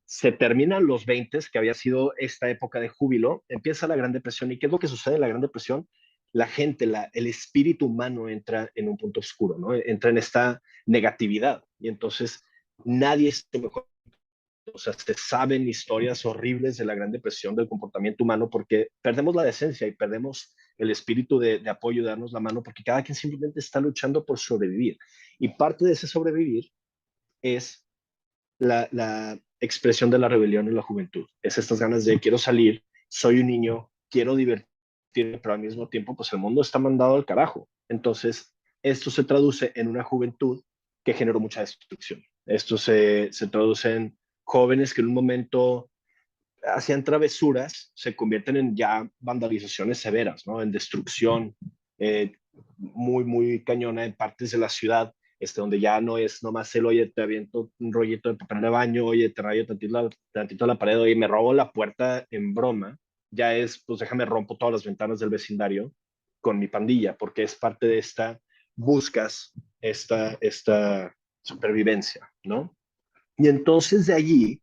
se terminan los 20, que había sido esta época de júbilo, empieza la Gran Depresión. ¿Y qué es lo que sucede en la Gran Depresión? La gente, el espíritu humano entra en un punto oscuro, ¿no? Entra en esta negatividad. Y entonces nadie es mejor. O sea, se saben historias horribles de la Gran Depresión, del comportamiento humano, porque perdemos la decencia y perdemos el espíritu de apoyo, de darnos la mano, porque cada quien simplemente está luchando por sobrevivir. Y parte de ese sobrevivir es la expresión de la rebelión en la juventud. Es estas ganas de quiero salir, soy un niño, quiero divertirme, pero al mismo tiempo, pues el mundo está mandado al carajo. Entonces, esto se traduce en una juventud que generó mucha destrucción. Esto se traduce en jóvenes que en un momento hacían travesuras, se convierten en ya vandalizaciones severas, ¿no? En destrucción muy, muy cañona en partes de la ciudad, donde ya no es nomás el, oye, te aviento un rollito de papel de baño, oye, te rayo tantito la pared, oye, me robo la puerta en broma, ya es, pues déjame rompo todas las ventanas del vecindario con mi pandilla, porque es parte de buscas esta supervivencia, ¿no? Y entonces de allí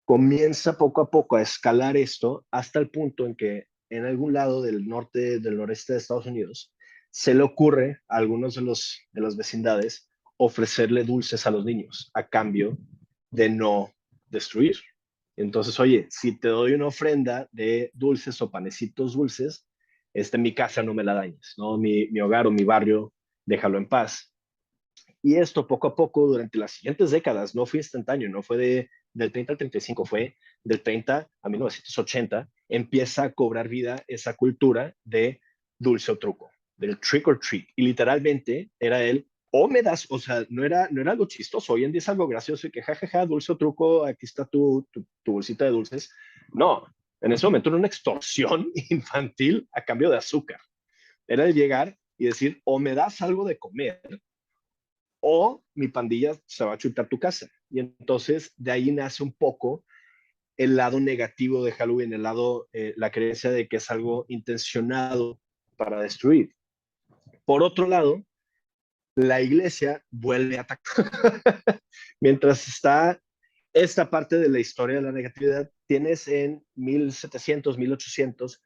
comienza poco a poco a escalar esto hasta el punto en que en algún lado del norte, del noreste de Estados Unidos, se le ocurre a algunos de las vecindades ofrecerle dulces a los niños a cambio de no destruir. Entonces, oye, si te doy una ofrenda de dulces o panecitos dulces, mi casa no me la dañes, ¿no? Mi hogar o mi barrio, déjalo en paz. Y esto poco a poco durante las siguientes décadas no fue instantáneo, no fue del 30 al 35, fue del 30 a 1980, empieza a cobrar vida esa cultura de dulce o truco, del trick or treat. Y literalmente era el, o me das, o sea, no era algo chistoso. Hoy en día es algo gracioso y que jajaja, dulce o truco, aquí está tu bolsita de dulces. No, en ese momento era una extorsión infantil a cambio de azúcar. Era el llegar y decir, o me das algo de comer, o mi pandilla se va a chutar tu casa. Y entonces de ahí nace un poco el lado negativo de Halloween, el lado, la creencia de que es algo intencionado para destruir. Por otro lado, la iglesia vuelve a atacar. Mientras está esta parte de la historia de la negatividad, tienes en 1700, 1800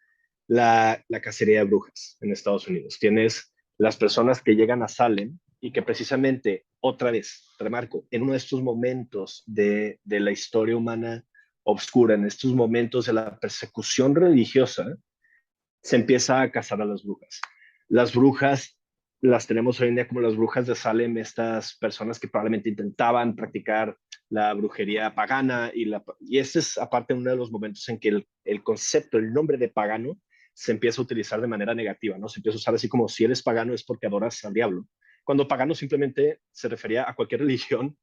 la cacería de brujas en Estados Unidos. Tienes las personas que llegan a Salem y que precisamente, otra vez, remarco, en uno de estos momentos de la historia humana obscura, en estos momentos de la persecución religiosa, se empieza a cazar a las brujas. Las brujas las tenemos hoy en día como las brujas de Salem, estas personas que probablemente intentaban practicar la brujería pagana y este es aparte uno de los momentos en que el concepto, el nombre de pagano se empieza a utilizar de manera negativa, ¿no? Se empieza a usar así como si eres pagano es porque adoras al diablo, cuando pagano simplemente se refería a cualquier religión,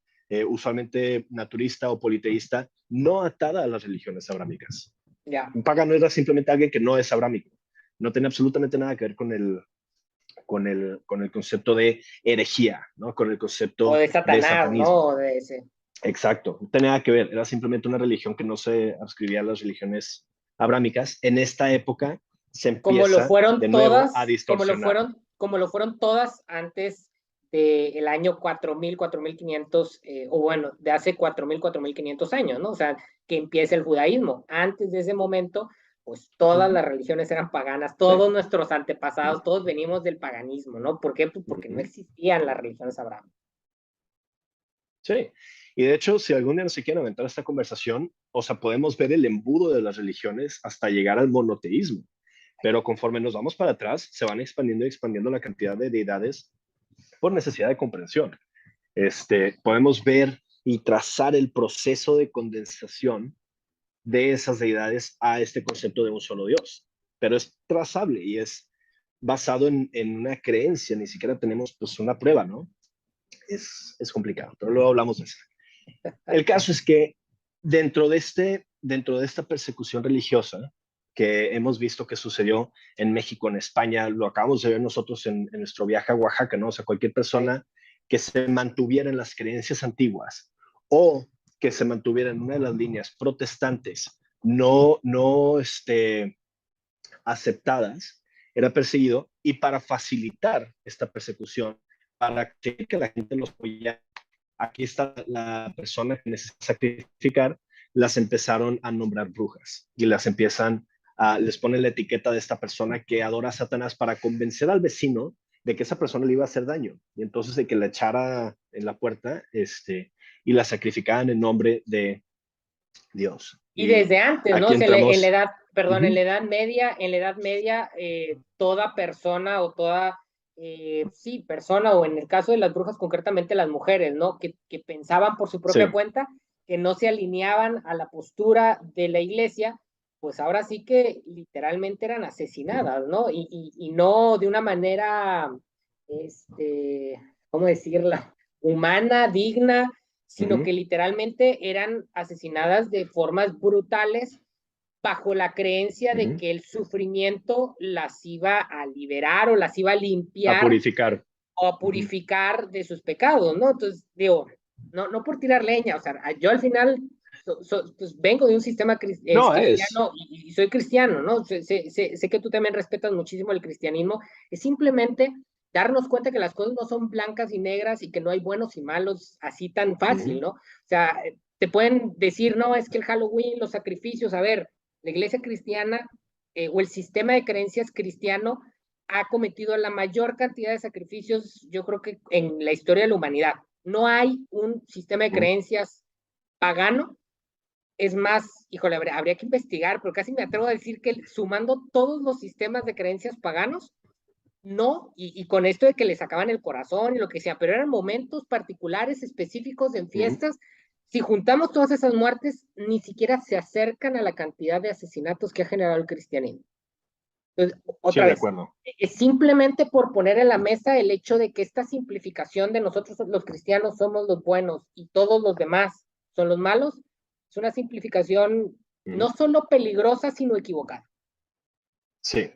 usualmente naturista o politeísta, no atada a las religiones abrámicas. Ya. Un pagano era simplemente alguien que no es abrámico, no tiene absolutamente nada que ver con el concepto de herejía, ¿no? Con el O concepto de de Satanás, satanismo. ¿no? O de ese. Exacto, no tenía nada que ver, era simplemente una religión que no se adscribía a las religiones abrámicas. En esta época se Como lo empieza de fueron nuevo a todas, distorsionar. como lo fueron todas antes del año 4000, 4500, o bueno, de hace 4000, 4500 años, ¿no? O sea, que empieza el judaísmo. Antes de ese momento, pues todas las religiones eran paganas, Sí. todos nuestros antepasados, todos venimos del paganismo, ¿no? ¿Por qué? Pues porque no existían las religiones abrahámicas. Sí, y de hecho, si algún día no se quieren aventar esta conversación, o sea, podemos ver el embudo de las religiones hasta llegar al monoteísmo, pero conforme nos vamos para atrás, se van expandiendo y expandiendo la cantidad de deidades por necesidad de comprensión. Podemos ver y trazar el proceso de condensación de esas deidades a este concepto de un solo Dios, pero es trazable y es basado en una creencia, ni siquiera tenemos pues una prueba, ¿no? Es complicado, pero luego hablamos de eso. El caso es que dentro de esta persecución religiosa que hemos visto que sucedió en México, en España, lo acabamos de ver nosotros en nuestro viaje a Oaxaca, ¿no? O sea, cualquier Sí. persona que se mantuviera en las creencias antiguas o que se mantuviera en una de las líneas protestantes no aceptadas, era perseguido y para facilitar esta persecución, para que la gente los apoyara, aquí está la persona que necesita sacrificar, las empezaron a nombrar brujas y les ponen la etiqueta de esta persona que adora a Satanás para convencer al vecino de que esa persona le iba a hacer daño y entonces de que la echara en la puerta y la sacrificaban en nombre de Dios. Y Y desde antes, ¿no? aquí O sea, en la entramos. edad, perdón, Uh-huh. en la edad media, toda persona o toda, sí, persona, o en el caso de las brujas, concretamente las mujeres, ¿no? Que pensaban por su propia Sí. cuenta, que no se alineaban a la postura de la iglesia, pues ahora sí que literalmente eran asesinadas, ¿no? Y no de una manera, ¿cómo decirla? Humana, digna, sino Uh-huh. que literalmente eran asesinadas de formas brutales bajo la creencia de Uh-huh. que el sufrimiento las iba a liberar o las iba a A limpiar purificar. o a Uh-huh. purificar de sus pecados, ¿no? Entonces, digo, no por tirar leña, o sea, yo al final pues vengo de un sistema No es. cristiano y soy cristiano, ¿no? Sé que tú también respetas muchísimo el cristianismo, es simplemente darnos cuenta que las cosas no son blancas y negras y que no hay buenos y malos así tan fácil, Uh-huh. ¿no? O sea, te pueden decir, no, es que el Halloween, los sacrificios, a ver, la iglesia cristiana o el sistema de creencias cristiano ha cometido la mayor cantidad de sacrificios, yo creo que en la historia de la humanidad. No hay un sistema de Uh-huh. creencias pagano. Es más, híjole, habría que investigar, pero casi me atrevo a decir que sumando todos los sistemas de creencias paganos, no, y con esto de que le sacaban el corazón y lo que sea, pero eran momentos particulares, específicos en fiestas. Si juntamos todas esas muertes, ni siquiera se acercan a la cantidad de asesinatos que ha generado el cristianismo. Entonces, Sí, otra de vez, acuerdo. es simplemente por poner en la mesa el hecho de que esta simplificación de nosotros los cristianos somos los buenos y todos los demás son los malos, es una simplificación no solo peligrosa, sino equivocada. Sí.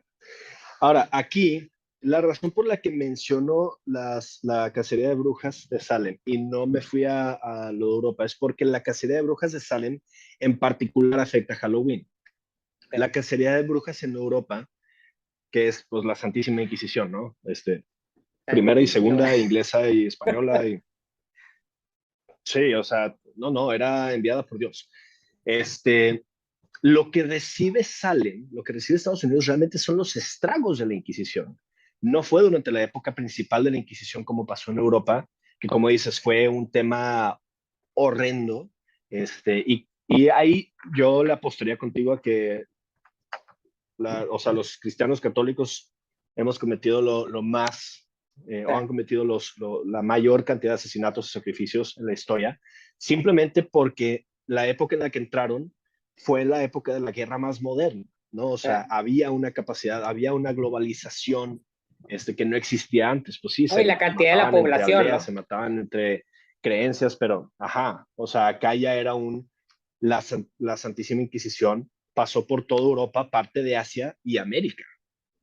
Ahora, aquí, la razón por la que mencionó la cacería de brujas de Salem y no me fui a lo de Europa es porque la cacería de brujas de Salem en particular afecta a Halloween. La cacería de brujas en Europa, que es pues la Santísima Inquisición, ¿no? Primera y Santísima. segunda, inglesa y española. Sí, o sea, no, era enviada por Dios. Lo que recibe Salem, lo que recibe Estados Unidos realmente son los estragos de la Inquisición. No fue durante la época principal de la Inquisición como pasó en Europa, que como dices, fue un tema horrendo. Y ahí yo le apostaría contigo a que o sea, los cristianos católicos hemos cometido lo más, o han cometido la mayor cantidad de asesinatos y sacrificios en la historia, simplemente porque la época en la que entraron fue la época de la guerra más moderna, ¿no? O sea, había una capacidad, había una globalización que no existía antes. Pues sí, No, y se la cantidad de la mataban entre población, aldeas, ¿no? se mataban entre creencias, pero, ajá, o sea, acá ya era la Santísima Inquisición pasó por toda Europa, parte de Asia y América,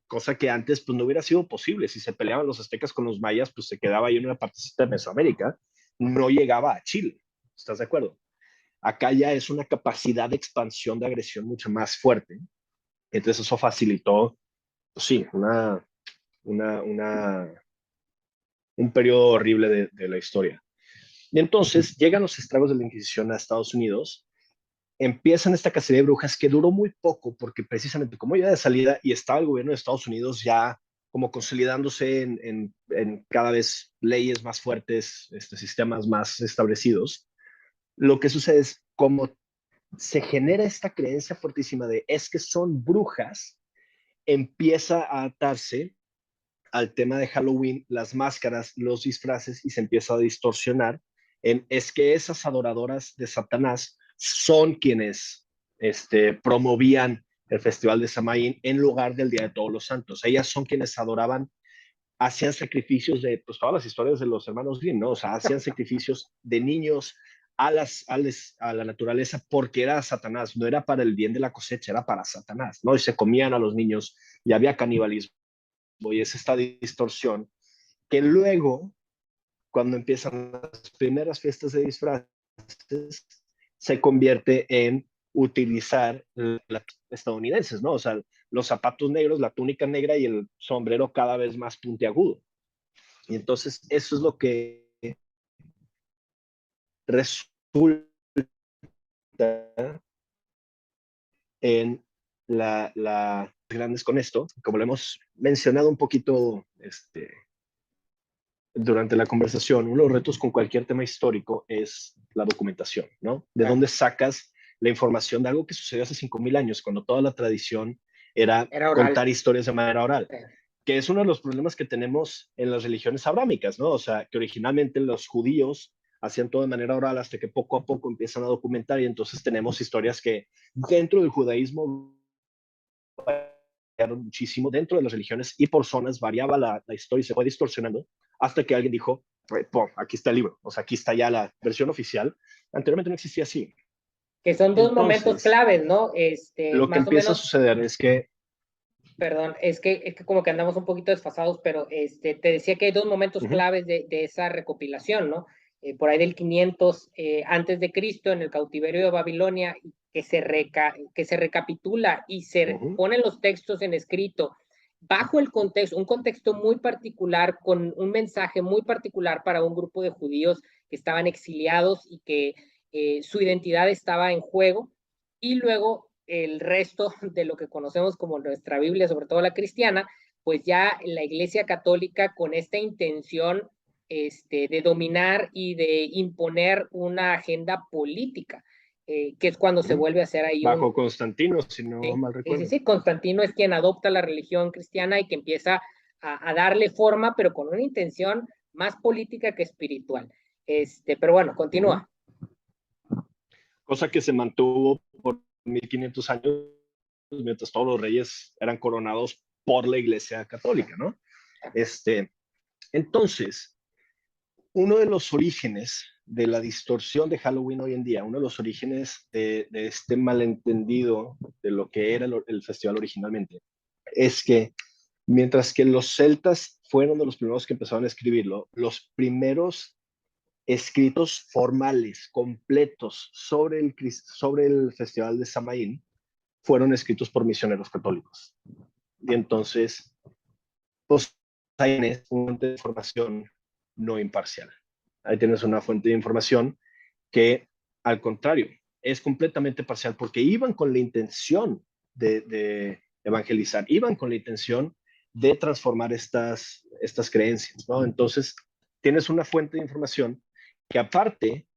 cosa que antes pues no hubiera sido posible. Si se peleaban los aztecas con los mayas, pues se quedaba ahí en una partecita de Mesoamérica, no llegaba a Chile. ¿Estás de acuerdo? Acá ya es una capacidad de expansión de agresión mucho más fuerte. Entonces eso facilitó, pues sí, una, un periodo horrible de la historia. Y entonces llegan los estragos de la Inquisición a Estados Unidos, empiezan esta cacería de brujas que duró muy poco porque precisamente como ya de salida y estaba el gobierno de Estados Unidos ya como consolidándose en cada vez leyes más fuertes, sistemas más establecidos, lo que sucede es como se genera esta creencia fuertísima de es que son brujas, empieza a atarse al tema de Halloween, las máscaras, los disfraces y se empieza a distorsionar en es que esas adoradoras de Satanás son quienes promovían el Festival de Samaín en lugar del Día de Todos los Santos. Ellas son quienes adoraban, hacían sacrificios de, pues todas las historias de los hermanos Grimm, ¿no? O sea, hacían sacrificios de niños a la naturaleza porque era Satanás, no era para el bien de la cosecha, era para Satanás, ¿no? Y se comían a los niños y había canibalismo y es esta distorsión que luego, cuando empiezan las primeras fiestas de disfraces, se convierte en utilizar las estadounidenses, ¿no? O sea, los zapatos negros, la túnica negra y el sombrero cada vez más puntiagudo. Y entonces eso es lo que resulta en la grandes con esto, como lo hemos mencionado un poquito durante la conversación, uno de los retos con cualquier tema histórico es la documentación, ¿no? ¿De dónde sacas la información de algo que sucedió hace 5.000 años, cuando toda la tradición era Era oral. contar historias de manera oral? Que es uno de los problemas que tenemos en las religiones abrámicas, ¿no? O sea, que originalmente los judíos hacían todo de manera oral hasta que poco a poco empiezan a documentar y entonces tenemos historias que dentro del judaísmo variaron muchísimo, dentro de las religiones y por zonas variaba la historia y se fue distorsionando hasta que alguien dijo, pum, aquí está el libro, o sea, aquí está ya la versión oficial. Anteriormente no existía así. Que son dos momentos Entonces, claves, ¿no? lo que Más o empieza a menos, suceder es que, perdón, es que como que andamos un poquito desfasados, pero te decía que hay dos momentos claves de esa recopilación, ¿no? Por ahí del 500 antes de Cristo, en el cautiverio de Babilonia, que se recapitula y se ponen los textos en escrito bajo el contexto, un contexto muy particular, con un mensaje muy particular para un grupo de judíos que estaban exiliados y que su identidad estaba en juego, y luego el resto de lo que conocemos como nuestra Biblia, sobre todo la cristiana, pues ya la Iglesia Católica con esta intención de dominar y de imponer una agenda política, que es cuando se vuelve a hacer ahí bajo Constantino, si no sí, mal sí, sí, recuerdo. sí, Constantino es quien adopta la religión cristiana y que empieza a darle forma, pero con una intención más política que espiritual. Pero bueno, continúa. Cosa que se mantuvo por 1500 años, mientras todos los reyes eran coronados por la Iglesia Católica, ¿no? Entonces, uno de los orígenes de la distorsión de Halloween hoy en día, uno de los orígenes de este malentendido de lo que era el festival originalmente, es que mientras que los celtas fueron de los primeros que empezaron a escribirlo, los primeros escritos formales, completos sobre el festival de Samaín fueron escritos por misioneros católicos. Y entonces, pues ahí tienes una fuente de información no imparcial. Ahí tienes una fuente de información que, al contrario, es completamente parcial porque iban con la intención de evangelizar, iban con la intención de transformar estas creencias, ¿no? Entonces, tienes una fuente de información que aparte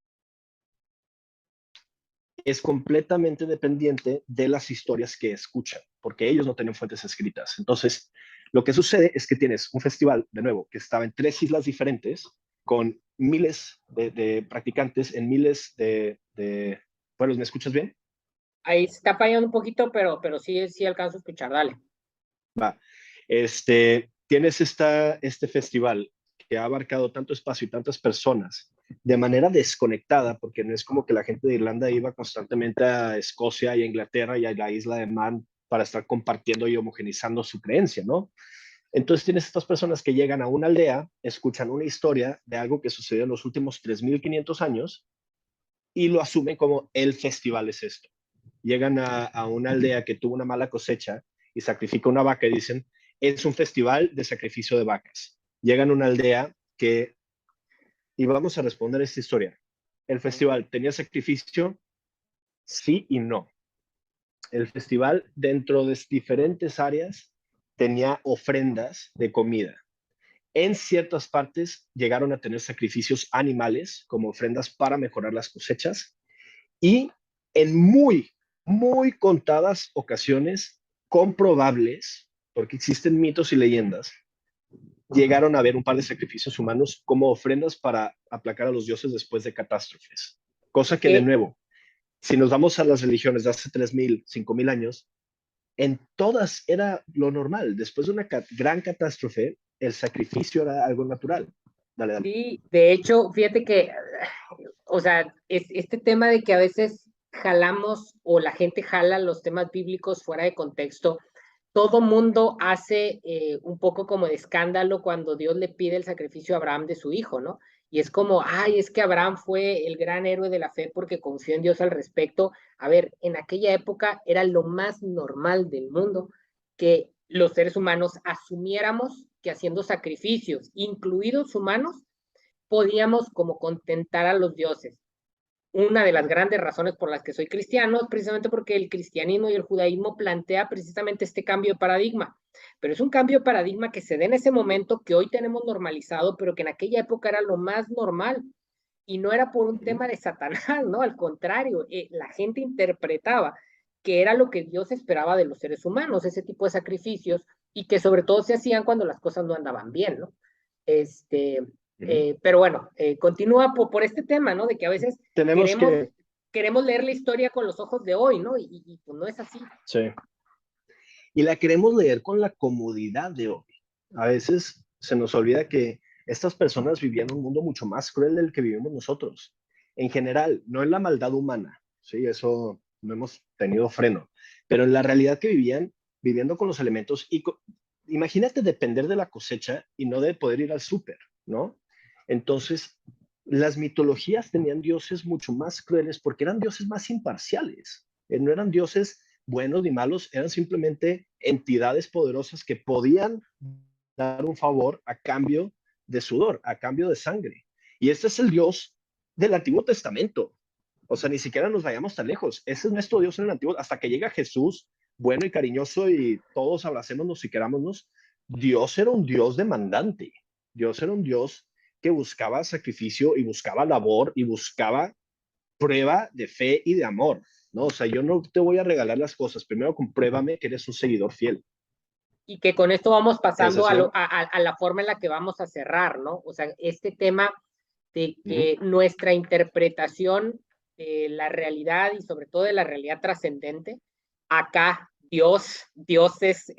es completamente dependiente de las historias que escuchan, porque ellos no tienen fuentes escritas. Entonces, lo que sucede es que tienes un festival, de nuevo, que estaba en 3 islas diferentes, con miles de practicantes en miles de pueblos. ¿Me escuchas bien? Ahí se está fallando un poquito, pero sí alcanzo a escuchar, dale. Va. Tienes este festival que ha abarcado tanto espacio y tantas personas de manera desconectada, porque no es como que la gente de Irlanda iba constantemente a Escocia y a Inglaterra y a la isla de Man para estar compartiendo y homogenizando su creencia, ¿no? Entonces tienes estas personas que llegan a una aldea, escuchan una historia de algo que sucedió en los últimos 3.500 años y lo asumen como el festival es esto. Llegan a una aldea que tuvo una mala cosecha y sacrifica una vaca y dicen, es un festival de sacrificio de vacas. Llegan a una aldea que, y vamos a responder a esta historia, ¿el festival tenía sacrificio? Sí y no. El festival dentro de diferentes áreas tenía ofrendas de comida. En ciertas partes llegaron a tener sacrificios animales como ofrendas para mejorar las cosechas y en muy contadas ocasiones comprobables, porque existen mitos y leyendas, llegaron a ver un par de sacrificios humanos como ofrendas para aplacar a los dioses después de catástrofes. Cosa que, de nuevo, si nos vamos a las religiones de hace 3.000, 5.000 años, en todas era lo normal. Después de una gran catástrofe, el sacrificio era algo natural. Dale, dale. Sí, de hecho, fíjate que, o sea, este tema de que a veces jalamos o la gente jala los temas bíblicos fuera de contexto, todo mundo hace un poco como de escándalo cuando Dios le pide el sacrificio a Abraham de su hijo, ¿no? Y es como, ay, es que Abraham fue el gran héroe de la fe porque confió en Dios al respecto. A ver, en aquella época era lo más normal del mundo que los seres humanos asumiéramos que haciendo sacrificios, incluidos humanos, podíamos como contentar a los dioses. Una de las grandes razones por las que soy cristiano es precisamente porque el cristianismo y el judaísmo plantea precisamente este cambio de paradigma. Pero es un cambio de paradigma que se da en ese momento, que hoy tenemos normalizado, pero que en aquella época era lo más normal. Y no era por un tema de Satanás, ¿no? Al contrario, la gente interpretaba que era lo que Dios esperaba de los seres humanos, ese tipo de sacrificios, y que sobre todo se hacían cuando las cosas no andaban bien, ¿no? Pero bueno, continúa por este tema, ¿no? De que a veces queremos leer la historia con los ojos de hoy, ¿no? Y pues no es así. Sí. Y la queremos leer con la comodidad de hoy. A veces se nos olvida que estas personas vivían un mundo mucho más cruel del que vivimos nosotros. En general, no en la maldad humana, sí, eso no hemos tenido freno, pero en la realidad que vivían, viviendo con los elementos y imagínate depender de la cosecha y no de poder ir al súper, ¿no? Entonces, las mitologías tenían dioses mucho más crueles porque eran dioses más imparciales, no eran dioses buenos ni malos, eran simplemente entidades poderosas que podían dar un favor a cambio de sudor, a cambio de sangre. Y este es el Dios del Antiguo Testamento. O sea, ni siquiera nos vayamos tan lejos. Ese es nuestro Dios en el Antiguo, hasta que llega Jesús, bueno y cariñoso, y todos abracémonos y querámonos. Dios era un Dios demandante. Dios era un Dios que buscaba sacrificio y buscaba labor y buscaba prueba de fe y de amor, ¿no? O sea, yo no te voy a regalar las cosas. Primero compruébame que eres un seguidor fiel. y que con esto vamos pasando Eso sí. a la forma en la que vamos a cerrar, ¿no? O sea, este tema de Ujú. que nuestra interpretación de la realidad y sobre todo de la realidad trascendente, acá Dios, dioses,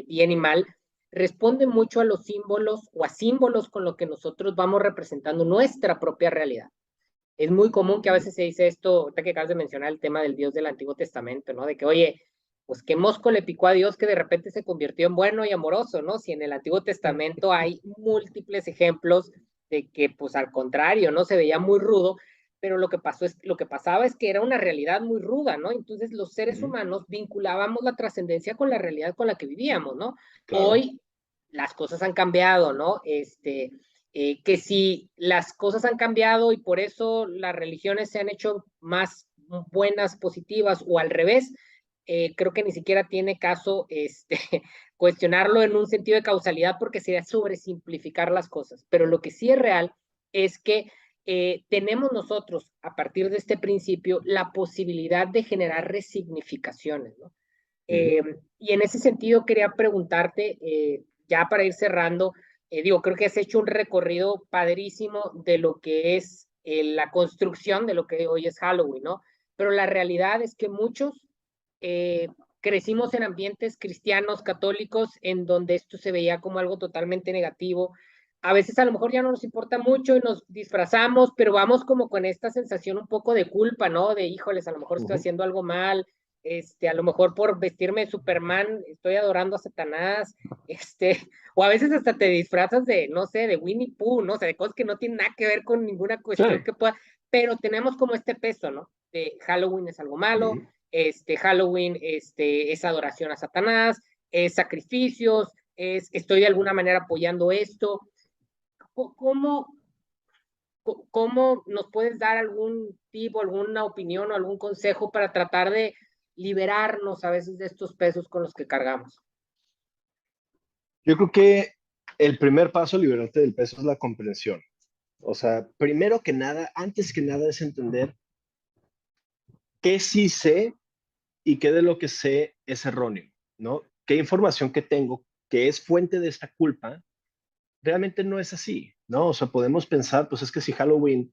bien y mal, responde mucho a los símbolos o a símbolos con lo que nosotros vamos representando nuestra propia realidad. Es muy común que a Ujú. veces se dice esto, ahorita que acabas de mencionar el tema del Dios del Antiguo Testamento, ¿no? De que, oye, pues qué mosco le picó a Dios que de repente se convirtió en bueno y amoroso, ¿no? Si en el Antiguo Testamento hay múltiples ejemplos de que, pues al contrario, ¿no? Se veía muy rudo, pero lo que pasaba es que era una realidad muy ruda, ¿no? Entonces los seres Ujú. humanos vinculábamos la trascendencia con la realidad con la que vivíamos, ¿no? Claro. Hoy las cosas han cambiado, ¿no? Que si las cosas han cambiado y por eso las religiones se han hecho más buenas, positivas o al revés, creo que ni siquiera tiene caso cuestionarlo en un sentido de causalidad porque sería sobresimplificar las cosas. Pero lo que sí es real es que tenemos nosotros, a partir de este principio, la posibilidad de generar resignificaciones, ¿no? Ujú. Y en ese sentido quería preguntarte, ya para ir cerrando, digo, creo que has hecho un recorrido padrísimo de lo que es la construcción de lo que hoy es Halloween, ¿no? Pero la realidad es que muchos eh, crecimos en ambientes cristianos, católicos, en donde esto se veía como algo totalmente negativo. A veces a lo mejor ya no nos importa mucho y nos disfrazamos, pero vamos como con esta sensación un poco de culpa, ¿no? De, híjoles, a lo mejor estoy Ujú. haciendo algo mal, a lo mejor por vestirme de Superman estoy adorando a Satanás, o a veces hasta te disfrazas de, no sé, de Winnie Pooh, no sé, de cosas que no tienen nada que ver con ninguna Sí. cuestión que pueda, pero tenemos como este peso, ¿no? De Halloween es algo malo, Ujú. Halloween, es adoración a Satanás, es sacrificios, estoy de alguna manera apoyando esto. ¿Cómo, ¿Cómo nos puedes dar algún tipo, alguna opinión o algún consejo para tratar de liberarnos a veces de estos pesos con los que cargamos? Yo creo que el primer paso a liberarte del peso es la comprensión. O sea, primero que nada, antes que nada es entender qué sí sé y qué de lo que sé es erróneo, ¿no? ¿Qué información que tengo que es fuente de esta culpa realmente no es así, ¿no? O sea, podemos pensar, pues es que si Halloween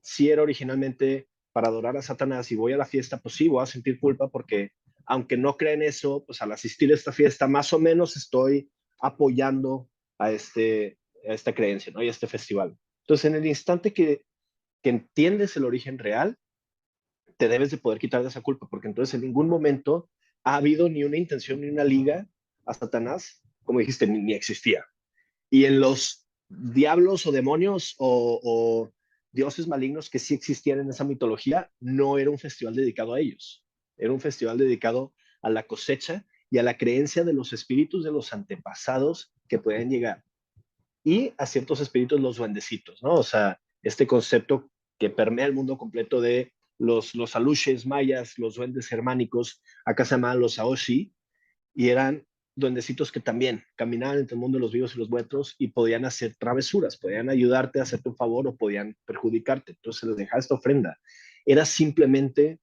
sí era originalmente para adorar a Satanás y voy a la fiesta, pues sí, voy a sentir culpa porque aunque no crea en eso, pues al asistir a esta fiesta más o menos estoy apoyando a, a esta creencia, ¿no? Y a este festival. Entonces, en el instante que entiendes el origen real, te debes de poder quitar de esa culpa, porque entonces en ningún momento ha habido ni una intención ni una liga a Satanás, como dijiste, ni existía. Y en los diablos o demonios o dioses malignos que sí existían en esa mitología, no era un festival dedicado a ellos, era un festival dedicado a la cosecha y a la creencia de los espíritus de los antepasados que pueden llegar y a ciertos espíritus los duendecitos, ¿no? O sea, este concepto que permea el mundo completo de los aluches mayas, los duendes germánicos, acá se llamaban los aoshi, y eran duendecitos que también caminaban entre el mundo de los vivos y los muertos y podían hacer travesuras, podían ayudarte a hacerte un favor o podían perjudicarte. Entonces les dejaba esta ofrenda. Era simplemente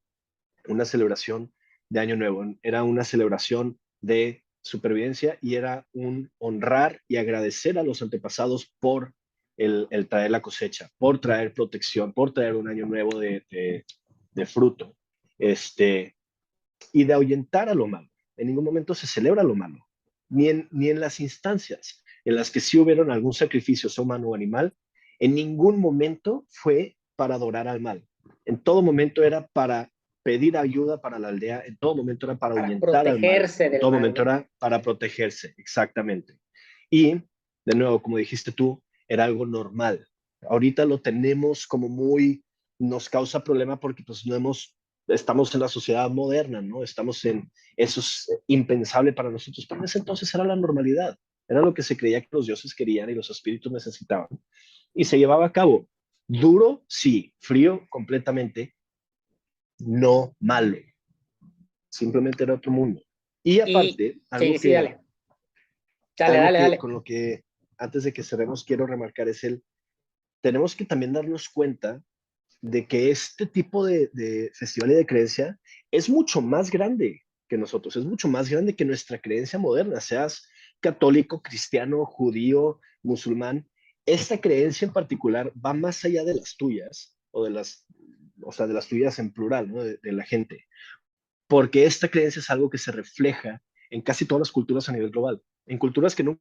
una celebración de Año Nuevo, era una celebración de supervivencia y era un honrar y agradecer a los antepasados por el traer la cosecha, por traer protección, por traer un año nuevo de fruto, y de ahuyentar a lo malo. En ningún momento se celebra lo malo, ni en las instancias en las que sí hubieron algún sacrificio, sea humano o animal, en ningún momento fue para adorar al mal. En todo momento era para pedir ayuda para la aldea, en todo momento era para Para ahuyentar al mal, protegerse en del todo mal, momento ¿no? era para protegerse, exactamente. Y, de nuevo, como dijiste tú, era algo normal. Ahorita lo tenemos como muy, nos causa problema porque pues no hemos, estamos en la sociedad moderna, ¿no? Estamos en, eso es impensable para nosotros, pero en ese entonces era la normalidad, era lo que se creía que los dioses querían y los espíritus necesitaban. Y se llevaba a cabo. Duro, sí, frío, completamente, no malo, simplemente era otro mundo. Y Y aparte, sí, sí, dale. Dale, algo dale, que dale. con lo que antes de que cerremos quiero remarcar es tenemos que también darnos cuenta de que este tipo de festival y de creencia es mucho más grande. que nosotros, es mucho más grande que nuestra creencia moderna, seas católico, cristiano, judío, musulmán. Esta creencia en particular va más allá de las tuyas, o sea, de las tuyas en plural, ¿no? De la gente, porque esta creencia es algo que se refleja en casi todas las culturas a nivel global. En culturas que nunca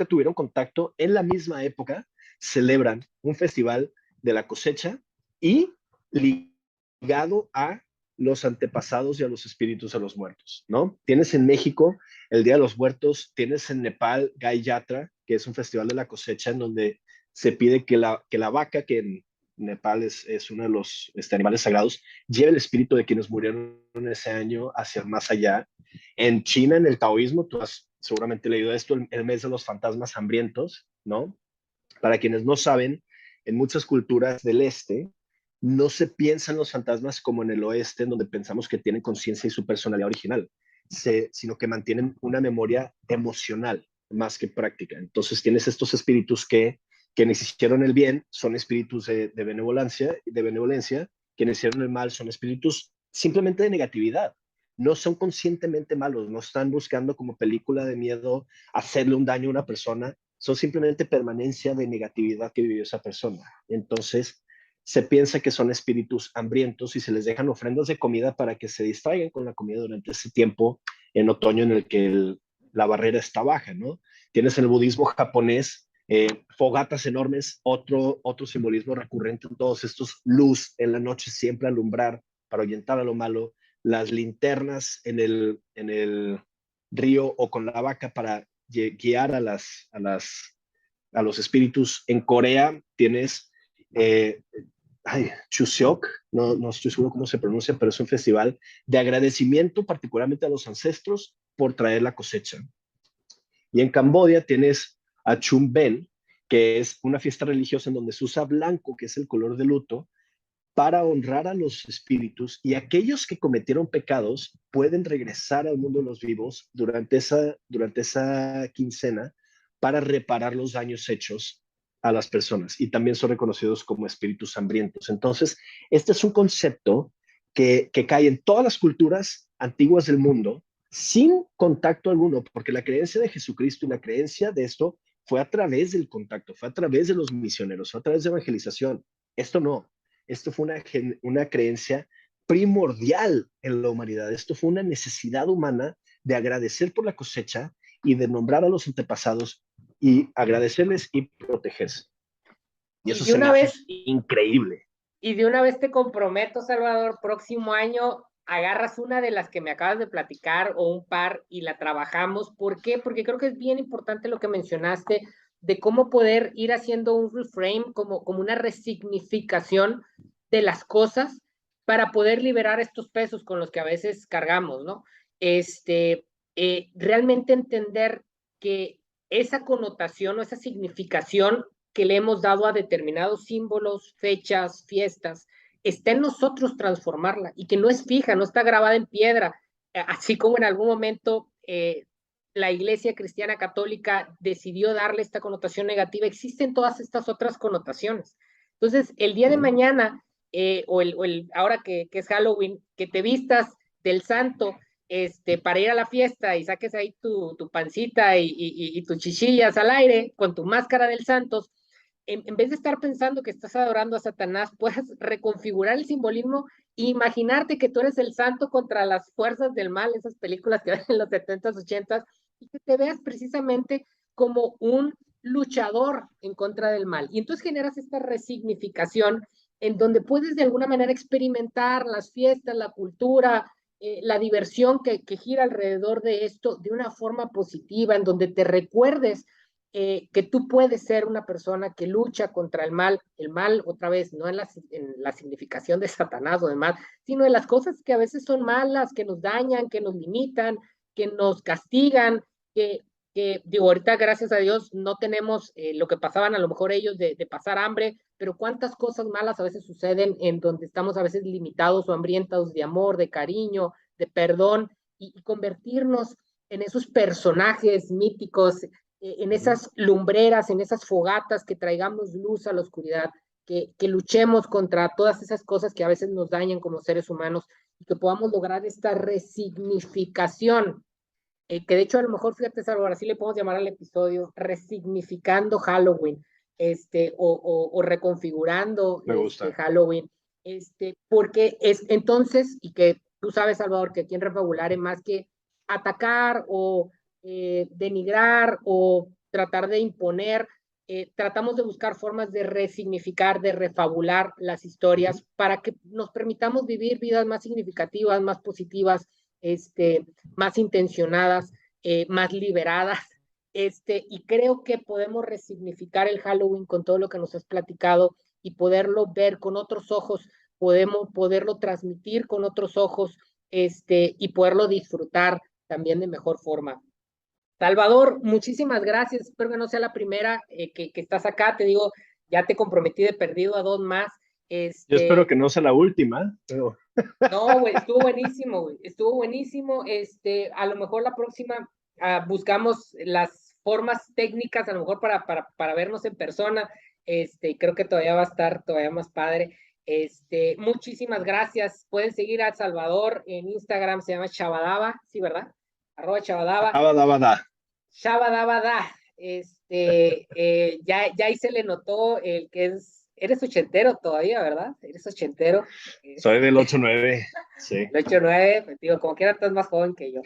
tuvieron contacto, en la misma época celebran un festival de la cosecha y ligado a los antepasados y a los espíritus de los muertos, ¿no? Tienes en México el Día de los Muertos, tienes en Nepal Gai Yatra, que es un festival de la cosecha en donde se pide que la vaca, que en Nepal es uno de los animales sagrados, lleve el espíritu de quienes murieron ese año hacia el más allá. En China, en el taoísmo, tú has seguramente leído esto, el mes de los fantasmas hambrientos, ¿no? Para quienes no saben, en muchas culturas del este no se piensan los fantasmas como en el oeste, en donde pensamos que tienen conciencia y su personalidad original, sino que mantienen una memoria emocional más que práctica. Entonces tienes estos espíritus que quienes hicieron el bien son espíritus de benevolencia, quienes hicieron el mal son espíritus simplemente de negatividad. No son conscientemente malos, no están buscando como película de miedo hacerle un daño a una persona, son simplemente permanencia de negatividad que vivió esa persona. Entonces, se piensa que son espíritus hambrientos y se les dejan ofrendas de comida para que se distraigan con la comida durante ese tiempo en otoño en el que la barrera está baja, ¿no? Tienes en el budismo japonés fogatas enormes, otro simbolismo recurrente en todos estos, luz en la noche, siempre alumbrar para ahuyentar a lo malo, las linternas en el río o con la vaca para guiar a los espíritus. En Corea tienes Chuseok, no estoy seguro cómo se pronuncia, pero es un festival de agradecimiento particularmente a los ancestros por traer la cosecha. Y en Camboya tienes a Chum Ben, que es una fiesta religiosa en donde se usa blanco, que es el color de luto, para honrar a los espíritus, y aquellos que cometieron pecados pueden regresar al mundo de los vivos durante esa quincena para reparar los daños hechos a las personas, y también son reconocidos como espíritus hambrientos. Entonces, este es un concepto que cae en todas las culturas antiguas del mundo sin contacto alguno, porque la creencia de Jesucristo y la creencia de esto fue a través del contacto, fue a través de los misioneros, fue a través de evangelización. Esto no. Esto fue una creencia primordial en la humanidad. Esto fue una necesidad humana de agradecer por la cosecha y de nombrar a los antepasados y agradecerles y protegerse. Y eso se me hace increíble. Y de una vez te comprometo, Salvador, próximo año agarras una de las que me acabas de platicar o un par y la trabajamos. ¿Por qué? Porque creo que es bien importante lo que mencionaste de cómo poder ir haciendo un reframe, como una resignificación de las cosas para poder liberar estos pesos con los que a veces cargamos, ¿no? Realmente entender que esa connotación o esa significación que le hemos dado a determinados símbolos, fechas, fiestas, está en nosotros transformarla y que no es fija, no está grabada en piedra, así como en algún momento la Iglesia Cristiana Católica decidió darle esta connotación negativa, existen todas estas otras connotaciones. Entonces, el día de mañana, ahora que es Halloween, que te vistas del santo para ir a la fiesta y saques ahí tu pancita y tus chichillas al aire con tu máscara del santos, en vez de estar pensando que estás adorando a Satanás, puedes reconfigurar el simbolismo e imaginarte que tú eres el santo contra las fuerzas del mal, esas películas que ven en los 70s, 80s, y que te veas precisamente como un luchador en contra del mal. Y entonces generas esta resignificación en donde puedes de alguna manera experimentar las fiestas, la cultura, la diversión que gira alrededor de esto de una forma positiva, en donde te recuerdes que tú puedes ser una persona que lucha contra el mal otra vez, no en la significación de Satanás o de mal, sino en las cosas que a veces son malas, que nos dañan, que nos limitan, que nos castigan, digo, ahorita gracias a Dios no tenemos lo que pasaban a lo mejor ellos de pasar hambre, pero cuántas cosas malas a veces suceden en donde estamos a veces limitados o hambrientos de amor, de cariño, de perdón, y convertirnos en esos personajes míticos, en esas lumbreras, en esas fogatas, que traigamos luz a la oscuridad, que luchemos contra todas esas cosas que a veces nos dañan como seres humanos y que podamos lograr esta resignificación. Que de hecho a lo mejor, fíjate, Salvador, así le podemos llamar al episodio, resignificando Halloween, o reconfigurando Me gusta. Halloween, porque es entonces, y que tú sabes, Salvador, que aquí en Refabulare, más que atacar o denigrar o tratar de imponer, tratamos de buscar formas de resignificar, de refabular las historias para que nos permitamos vivir vidas más significativas, más positivas, más intencionadas, más liberadas. Y creo que podemos resignificar el Halloween con todo lo que nos has platicado y poderlo ver con otros ojos, podemos poderlo transmitir con otros ojos, y poderlo disfrutar también de mejor forma. Salvador, muchísimas gracias. Espero que no sea la primera que estás acá. Te digo, ya te comprometí de perdido a dos más. Yo espero que no sea la última, pero... No, güey, estuvo buenísimo, güey. Estuvo buenísimo. A lo mejor la próxima buscamos las formas técnicas, a lo mejor para vernos en persona. Creo que todavía va a estar todavía más padre. Muchísimas gracias. Pueden seguir a Salvador en Instagram, se llama Chavadaba, sí, ¿verdad? @Chavadaba. Abadabada. Shabadabada. Ya ahí se le notó el que eres ochentero todavía, ¿verdad? Eres ochentero. Soy del 8-9, sí. El 8-9, pues, digo, como quiera estás más joven que yo.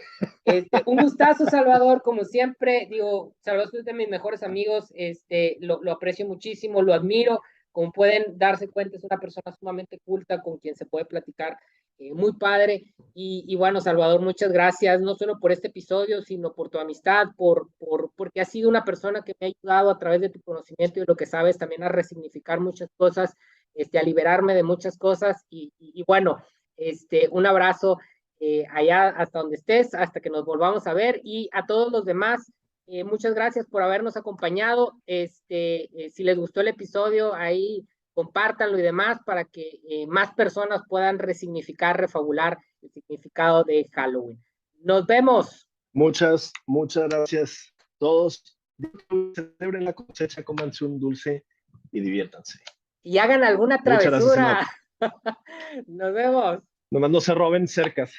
Un gustazo, Salvador, como siempre, digo, Salvador es de mis mejores amigos, lo aprecio muchísimo, lo admiro, como pueden darse cuenta, es una persona sumamente culta con quien se puede platicar, muy padre, y bueno, Salvador, muchas gracias, no solo por este episodio, sino por tu amistad, porque has sido una persona que me ha ayudado a través de tu conocimiento y lo que sabes también a resignificar muchas cosas, a liberarme de muchas cosas, y bueno, un abrazo allá hasta donde estés, hasta que nos volvamos a ver, y a todos los demás, muchas gracias por habernos acompañado. Si les gustó el episodio, ahí compártanlo y demás para que más personas puedan resignificar, refabular el significado de Halloween. Nos vemos. Muchas gracias a todos. Celebren la cosecha, cómanse un dulce y diviértanse. Y hagan alguna Muchas travesura. gracias, Nos vemos. nomás no se roben cercas.